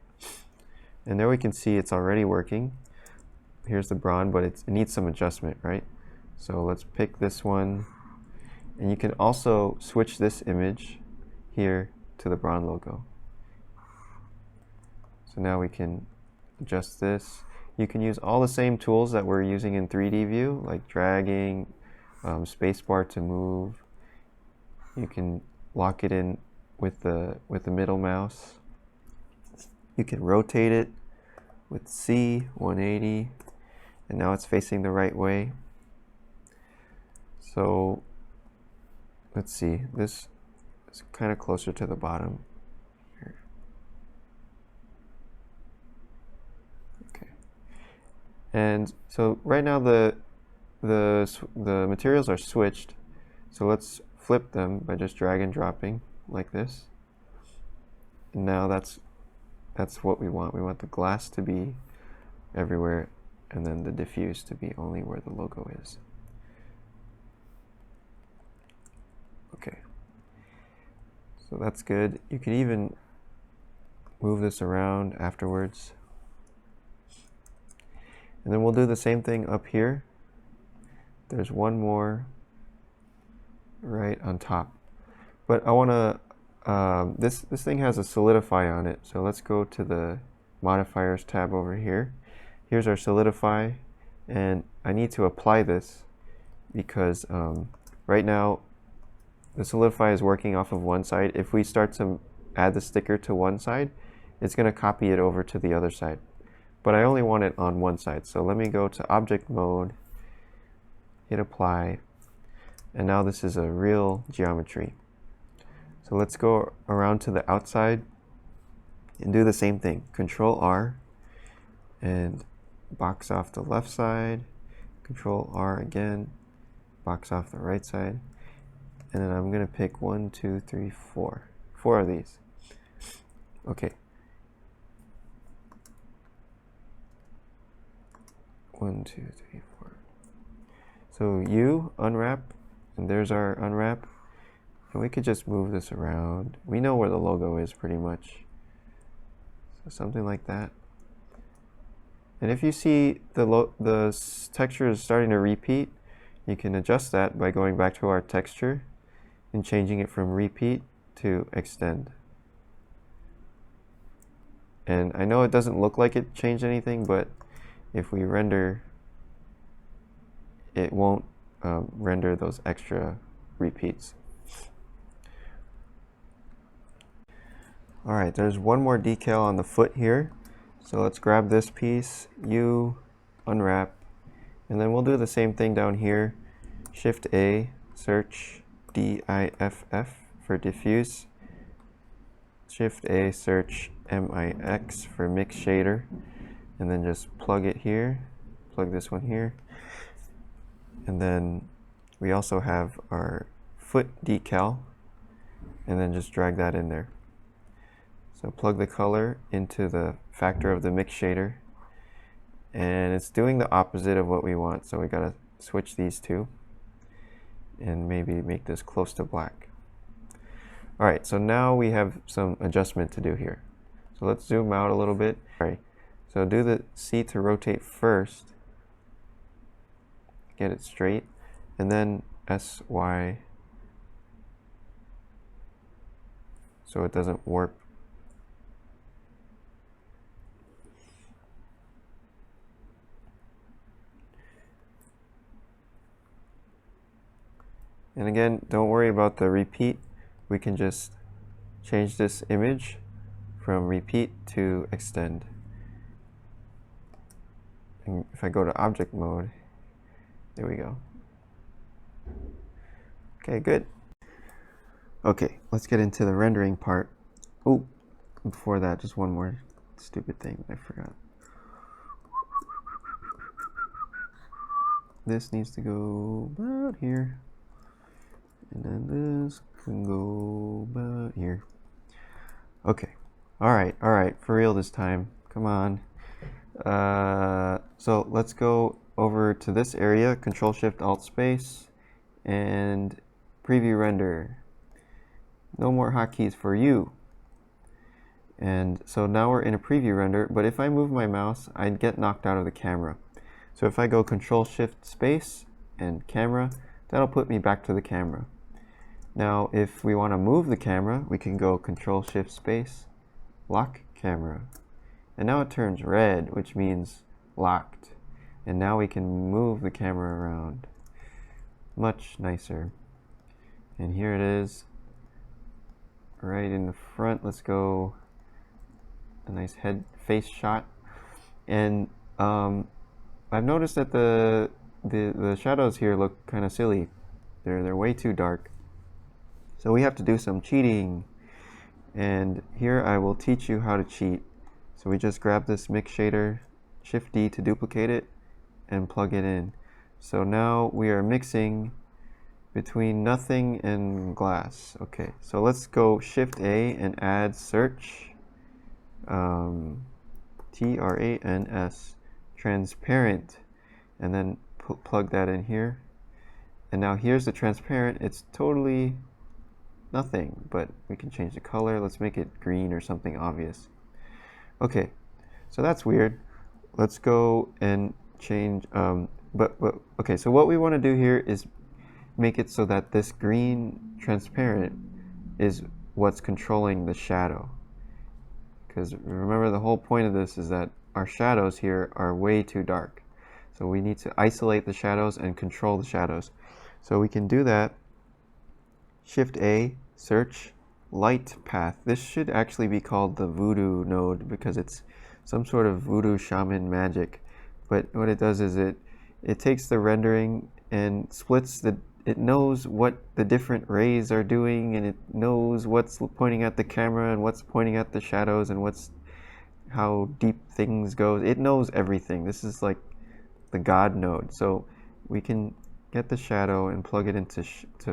[SPEAKER 1] And there we can see it's already working. Here's the Braun, but it needs some adjustment, right? So let's pick this one, and you can also switch this image here to the Braun logo. So now we can adjust this. You can use all the same tools that we're using in 3D view, like dragging, spacebar to move. You can lock it in with the middle mouse. You can rotate it with C 180, and now it's facing the right way. So let's see, this is kind of closer to the bottom here. Okay, and so right now the materials are switched. So let's flip them by just drag and dropping like this. And now that's what we want. We want the glass to be everywhere, and then the diffuse to be only where the logo is. Okay, so that's good. You can even move this around afterwards. And then we'll do the same thing up here. There's one more right on top. But I want to, this thing has a solidify on it. So let's go to the modifiers tab over here. Here's our solidify, and I need to apply this because right now the solidify is working off of one side. If we start to add the sticker to one side, it's going to copy it over to the other side. But I only want it on one side. So let me go to object mode, hit apply, and now this is a real geometry. So let's go around to the outside and do the same thing. Control R and box off the left side. Control R again, box off the right side. And then I'm going to pick 1, 2, 3, 4. 4 of these. Okay. 1, 2, 3, 4. So U, unwrap, and there's our unwrap. And we could just move this around. We know where the logo is pretty much. So something like that. And if you see the texture is starting to repeat, you can adjust that by going back to our texture and changing it from repeat to extend. And I know it doesn't look like it changed anything, but if we render, it won't render those extra repeats. All right, there's one more decal on the foot here. So let's grab this piece, U, unwrap, and then we'll do the same thing down here. Shift A, search DIFF for diffuse. Shift A, search MIX for mix shader, and then just plug it here, plug this one here. And then we also have our foot decal, and then just drag that in there. So plug the color into the factor of the mix shader, and it's doing the opposite of what we want, so we gotta switch these two and maybe make this close to black. All right, so now we have some adjustment to do here. So let's zoom out a little bit. All right, so do the C to rotate first, get it straight, and then SY so it doesn't warp. And again, don't worry about the repeat. We can just change this image from repeat to extend. And if I go to object mode, there we go. Okay, good. Okay, let's get into the rendering part. Oh, before that, just one more stupid thing I forgot. This needs to go about here. And then this can go about here. Okay. All right, for real this time. Come on. So let's go over to this area, Control Shift Alt Space, and preview render. No more hotkeys for you. And so now we're in a preview render, but if I move my mouse, I'd get knocked out of the camera. So if I go Control Shift Space and camera, that'll put me back to the camera. Now, if we want to move the camera, we can go Control Shift Space, lock camera. And now it turns red, which means locked. And now we can move the camera around. Much nicer. And here it is, right in the front. Let's go a nice head face shot. And I've noticed that the shadows here look kind of silly. They're way too dark. So we have to do some cheating. And here I will teach you how to cheat. So we just grab this mix shader, Shift D to duplicate it, and plug it in. So now we are mixing between nothing and glass. Okay, so let's go Shift A and add search, TRANS, transparent, and then plug that in here. And now here's the transparent. It's totally nothing, but we can change the color. Let's make it green or something obvious. Okay, so that's weird. Let's go and change, okay, so what we want to do here is make it so that this green transparent is what's controlling the shadow. Because remember, the whole point of this is that our shadows here are way too dark. So we need to isolate the shadows and control the shadows. So we can do that. Shift A, search, light path. This should actually be called the voodoo node because it's some sort of voodoo shaman magic. But what it does is it takes the rendering and splits it knows what the different rays are doing, and it knows what's pointing at the camera and what's pointing at the shadows and how deep things go. It knows everything. This is like the God node. So we can get the shadow and plug it into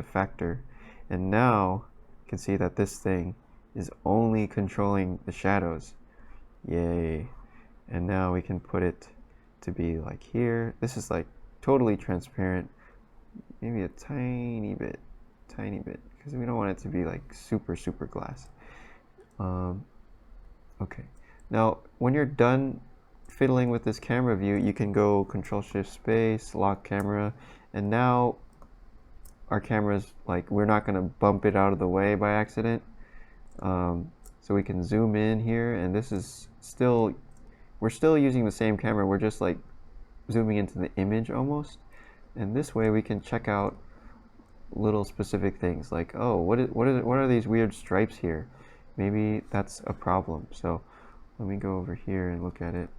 [SPEAKER 1] factor, and now you can see that this thing is only controlling the shadows. Yay. And now we can put it to be like here. This is like totally transparent, maybe a tiny bit, because we don't want it to be like super glass. Okay, now when you're done fiddling with this camera view, you can go Control Shift Space, lock camera, and now our camera's like, we're not going to bump it out of the way by accident. So we can zoom in here, and this is still, we're still using the same camera, we're just like zooming into the image almost. And this way we can check out little specific things like, oh, what are these weird stripes here? Maybe that's a problem. So let me go over here and look at it.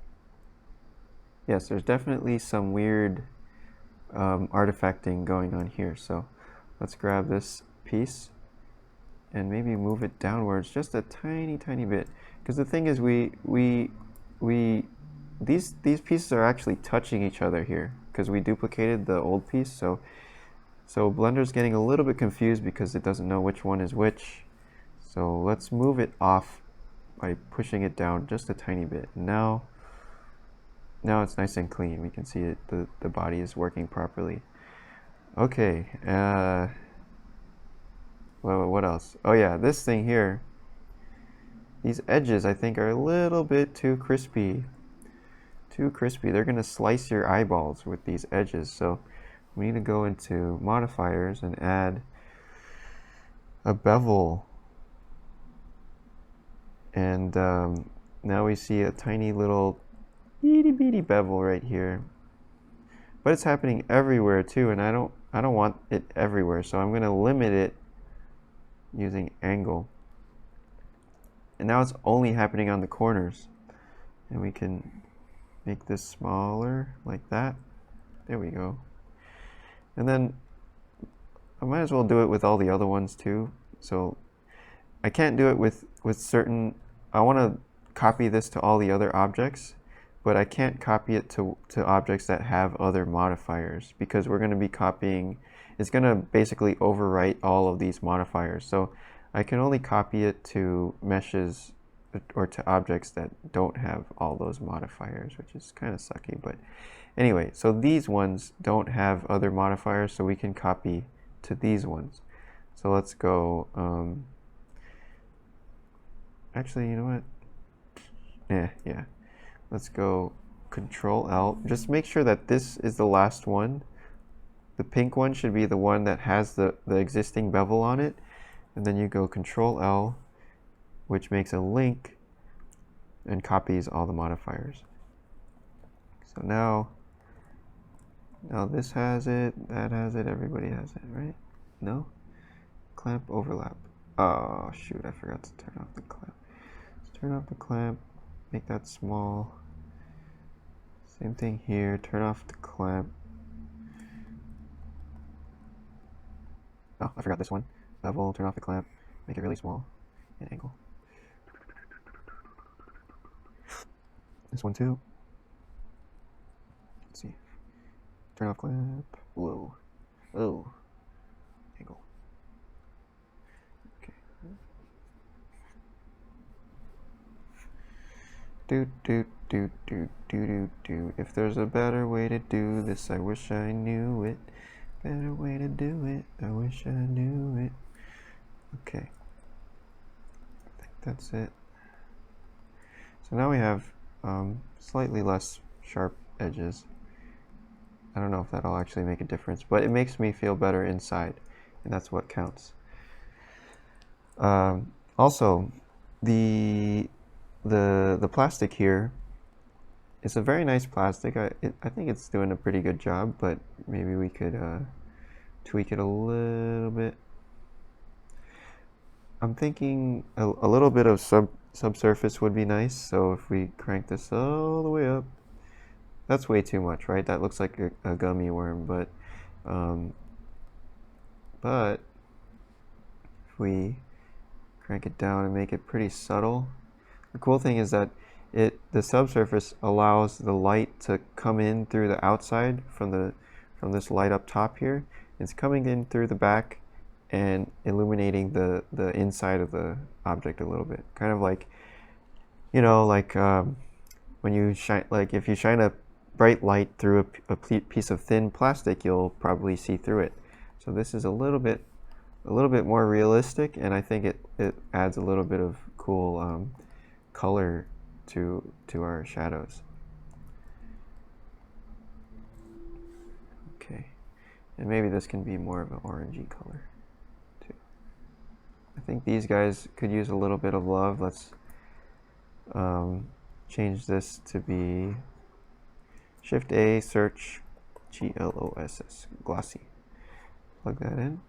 [SPEAKER 1] Yes, there's definitely some weird artifacting going on here. So let's grab this piece and maybe move it downwards just a tiny bit. Because the thing is, these pieces are actually touching each other here because we duplicated the old piece. So Blender's getting a little bit confused because it doesn't know which one is which. So let's move it off by pushing it down just a tiny bit. Now it's nice and clean. We can see it, the body is working properly. Okay, well, what else? Oh yeah, this thing here, these edges I think are a little bit too crispy. They're gonna slice your eyeballs with these edges. So we need to go into modifiers and add a bevel. And now we see a tiny little itty bitty bevel right here. But it's happening everywhere too, and I don't want it everywhere. So I'm gonna limit it using angle. And now it's only happening on the corners. And we can make this smaller like that. There we go. And then I might as well do it with all the other ones too. So I can't do it with certain, I want to copy this to all the other objects, but I can't copy it to objects that have other modifiers because we're going to be copying, it's going to basically overwrite all of these modifiers. So I can only copy it to meshes or to objects that don't have all those modifiers, which is kind of sucky. But anyway, so these ones don't have other modifiers, so we can copy to these ones. So let's go, actually, you know what? Yeah. Let's go Control L. Just make sure that this is the last one. The pink one should be the one that has the existing bevel on it. And then you go Control L, which makes a link and copies all the modifiers. So now this has it, that has it, everybody has it, right? No? Clamp overlap. Oh shoot, I forgot to turn off the clamp. Let's turn off the clamp, make that small. Same thing here, turn off the clamp. Oh, I forgot this one. Bevel, turn off the clamp, make it really small, and angle. This one too. Let's see. Turn off clamp. Whoa. Oh. Angle. Okay. Do. If there's a better way to do this, I wish I knew it. Better way to do it. I wish I knew it. Okay. I think that's it. So now we have slightly less sharp edges. I don't know if that'll actually make a difference, but it makes me feel better inside, and that's what counts. Also, the plastic here, it's a very nice plastic. I think it's doing a pretty good job, but maybe we could tweak it a little bit. I'm thinking a little bit of subsurface would be nice. So if we crank this all the way up, that's way too much, right? That looks like a gummy worm, um, but if we crank it down and make it pretty subtle, the cool thing is that the subsurface allows the light to come in through the outside from this light up top here. It's coming in through the back and illuminating the inside of the object a little bit. Kind of like, you know, like when you shine, like if you shine a bright light through a piece of thin plastic, you'll probably see through it. So this is a little bit more realistic, and I think it adds a little bit of cool color to our shadows. Okay, and maybe this can be more of an orangey color too. I think these guys could use a little bit of love. Let's change this to be Shift A, search GLOSS, glossy. Plug that in.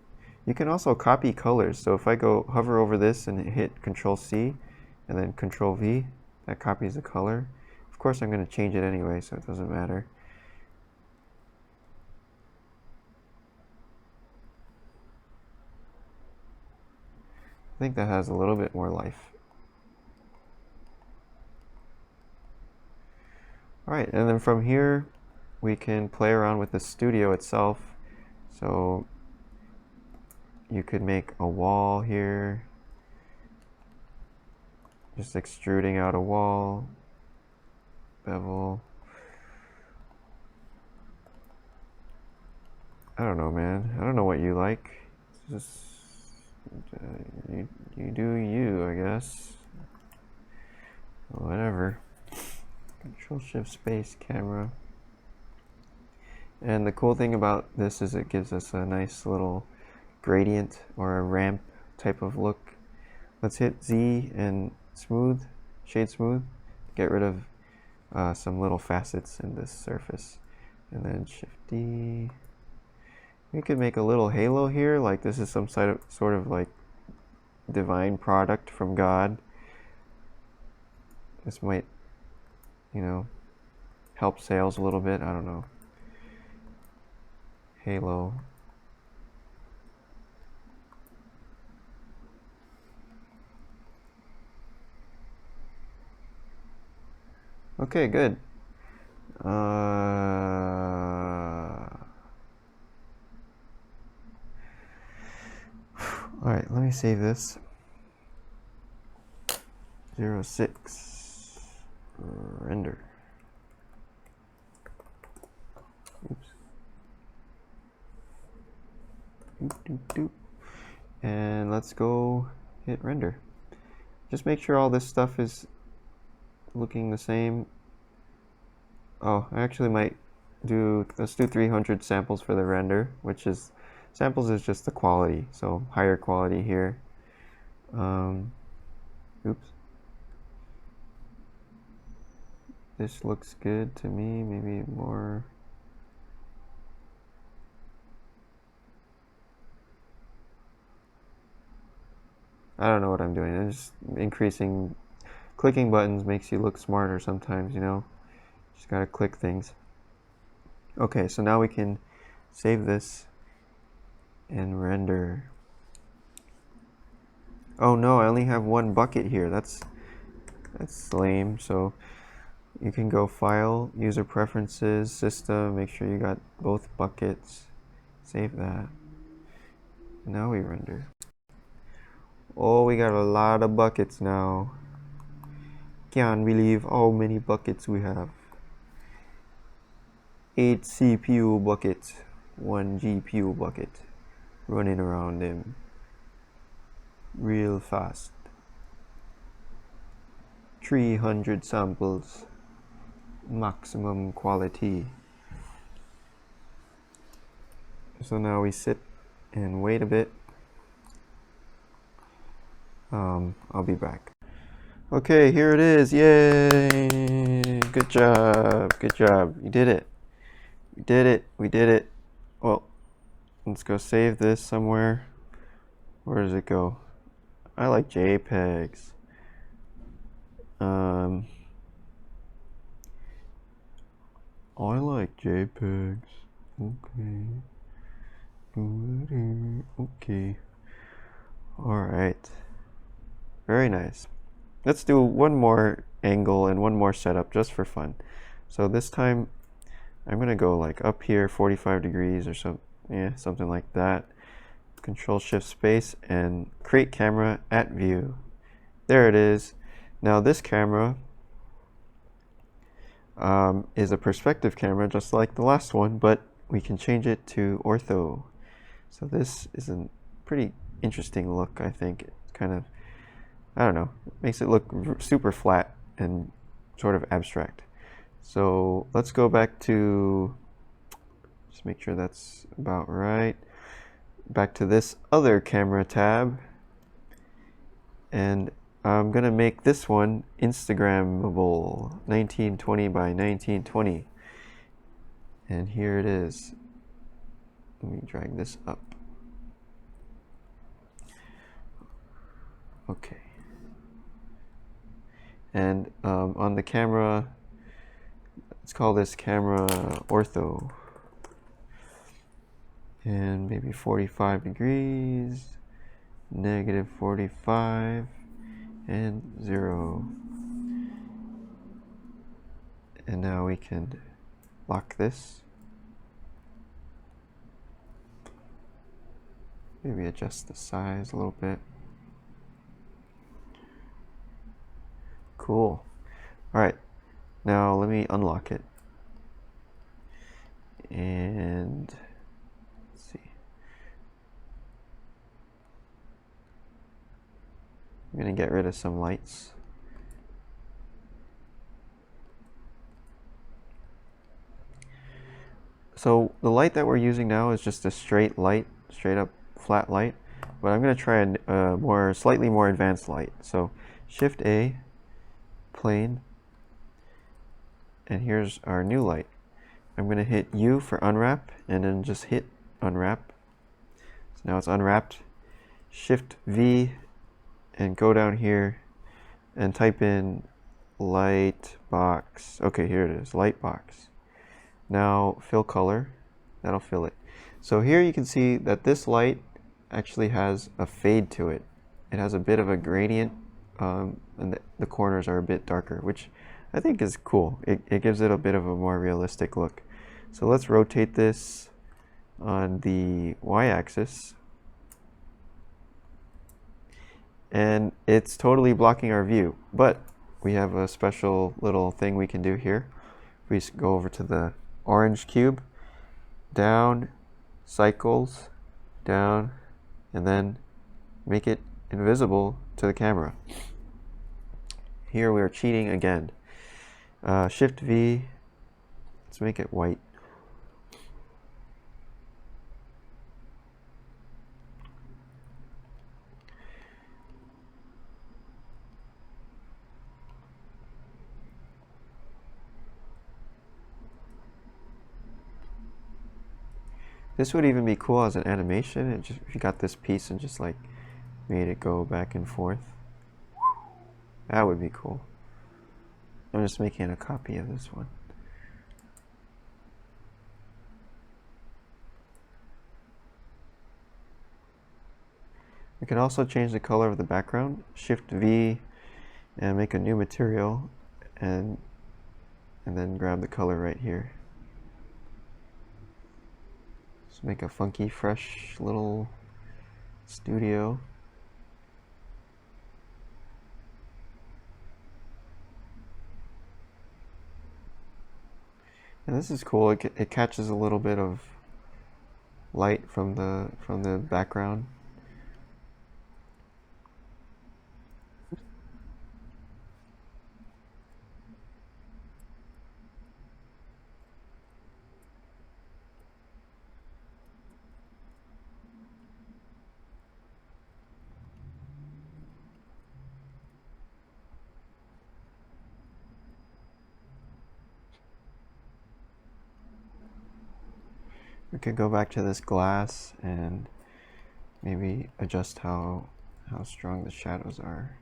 [SPEAKER 1] You can also copy colors. So if I go hover over this and hit Control C and then Control V, that copies the color. Of course, I'm going to change it anyway, so it doesn't matter. I think that has a little bit more life. All right, and then from here, we can play around with the studio itself. So you could make a wall here, just extruding out a wall, bevel. I don't know, man. I don't know what you like. Just you do you, I guess. Whatever. Control Shift Space Camera. And the cool thing about this is it gives us a nice little gradient or a ramp type of look. Let's hit Z and smooth, shade smooth, get rid of some little facets in this surface. And then Shift D. We could make a little halo here, like this is some sort of like divine product from God. This might, you know, help sales a little bit, I don't know. Halo. Okay, good. All right, let me save this. 06 render. Oops. Doop. And let's go hit render. Just make sure all this stuff is looking the same. Oh, I actually might let's do 300 samples for the render, which is, samples is just the quality, so higher quality here. Oops. This looks good to me, maybe more. I don't know what I'm doing. I'm just increasing. Clicking buttons makes you look smarter sometimes, you know. Just gotta click things. Okay, so now we can save this and render. Oh no, I only have one bucket here. That's lame. So you can go File, User Preferences, System, make sure you got both buckets. Save that. Now we render. Oh, we got a lot of buckets now. Can't believe how many buckets we have. 8 CPU buckets, 1 GPU bucket, running around them real fast. 300 samples, maximum quality. So now we sit and wait a bit. I'll be back. Okay, here it is. Yay! Good job. Good job. You did it. We did it. We did it. Well, let's go save this somewhere. Where does it go? I like JPEGs. I like JPEGs. Okay. Okay. Alright. Very nice. Let's do one more angle and one more setup just for fun. So this time I'm gonna go like up here 45 degrees or something like that. Control Shift Space and create camera at view. There it is. Now this camera is a perspective camera just like the last one, but we can change it to ortho. So this is a pretty interesting look, I think. It's kind of, I don't know, it makes it look super flat and sort of abstract. So let's go back to, just make sure that's about right. Back to this other camera tab. And I'm gonna make this one Instagrammable, 1920 by 1920. And here it is. Let me drag this up. Okay. And on the camera, let's call this camera ortho. And maybe 45 degrees, negative 45, and 0. And now we can lock this. Maybe adjust the size a little bit. Cool. All right, now let me unlock it. And let's see. I'm gonna get rid of some lights. So the light that we're using now is just a straight light, straight up flat light. But I'm gonna try a slightly more advanced light. So Shift A, plane, and here's our new light. I'm gonna hit U for unwrap, and then just hit unwrap. So now it's unwrapped. Shift V, and go down here, and type in light box. Okay, here it is, light box. Now fill color, that'll fill it. So here you can see that this light actually has a fade to it. It has a bit of a gradient, and the corners are a bit darker, which I think is cool. It gives it a bit of a more realistic look. So let's rotate this on the y-axis. And it's totally blocking our view, but we have a special little thing we can do here. We go over to the orange cube, down, cycles, down, and then make it invisible to the camera. Here we are cheating again. Shift V, let's make it white. This would even be cool as an animation. If you got this piece and just like made it go back and forth. That would be cool. I'm just making a copy of this one. We can also change the color of the background. Shift V and make a new material, and then grab the color right here. Just make a funky, fresh little studio. And this is cool. It catches a little bit of light from the background. We could go back to this glass and maybe adjust how how strong the shadows are.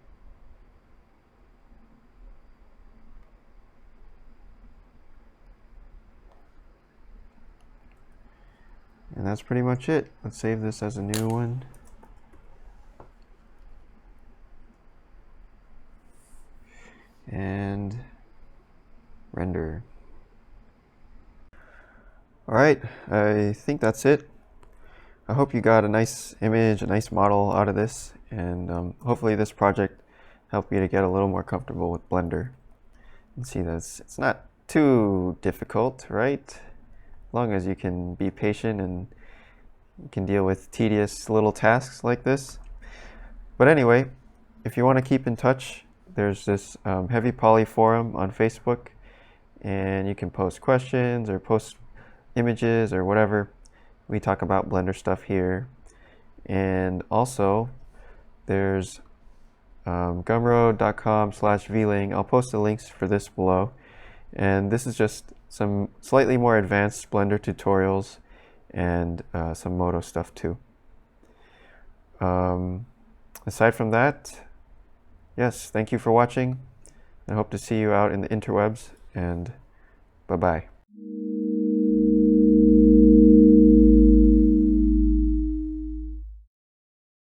[SPEAKER 1] And that's pretty much it. Let's save this as a new one. And render. Alright, I think that's it. I hope you got a nice image, a nice model out of this, and hopefully this project helped you to get a little more comfortable with Blender. And see that it's not too difficult, right? As long as you can be patient and you can deal with tedious little tasks like this. But anyway, if you want to keep in touch, there's this Heavy Poly forum on Facebook, and you can post questions or post images or whatever. We talk about Blender stuff here. And also, there's gumroad.com/vling. I'll post the links for this below. And this is just some slightly more advanced Blender tutorials and some Moto stuff too. Aside from that, yes, thank you for watching. I hope to see you out in the interwebs, and bye-bye.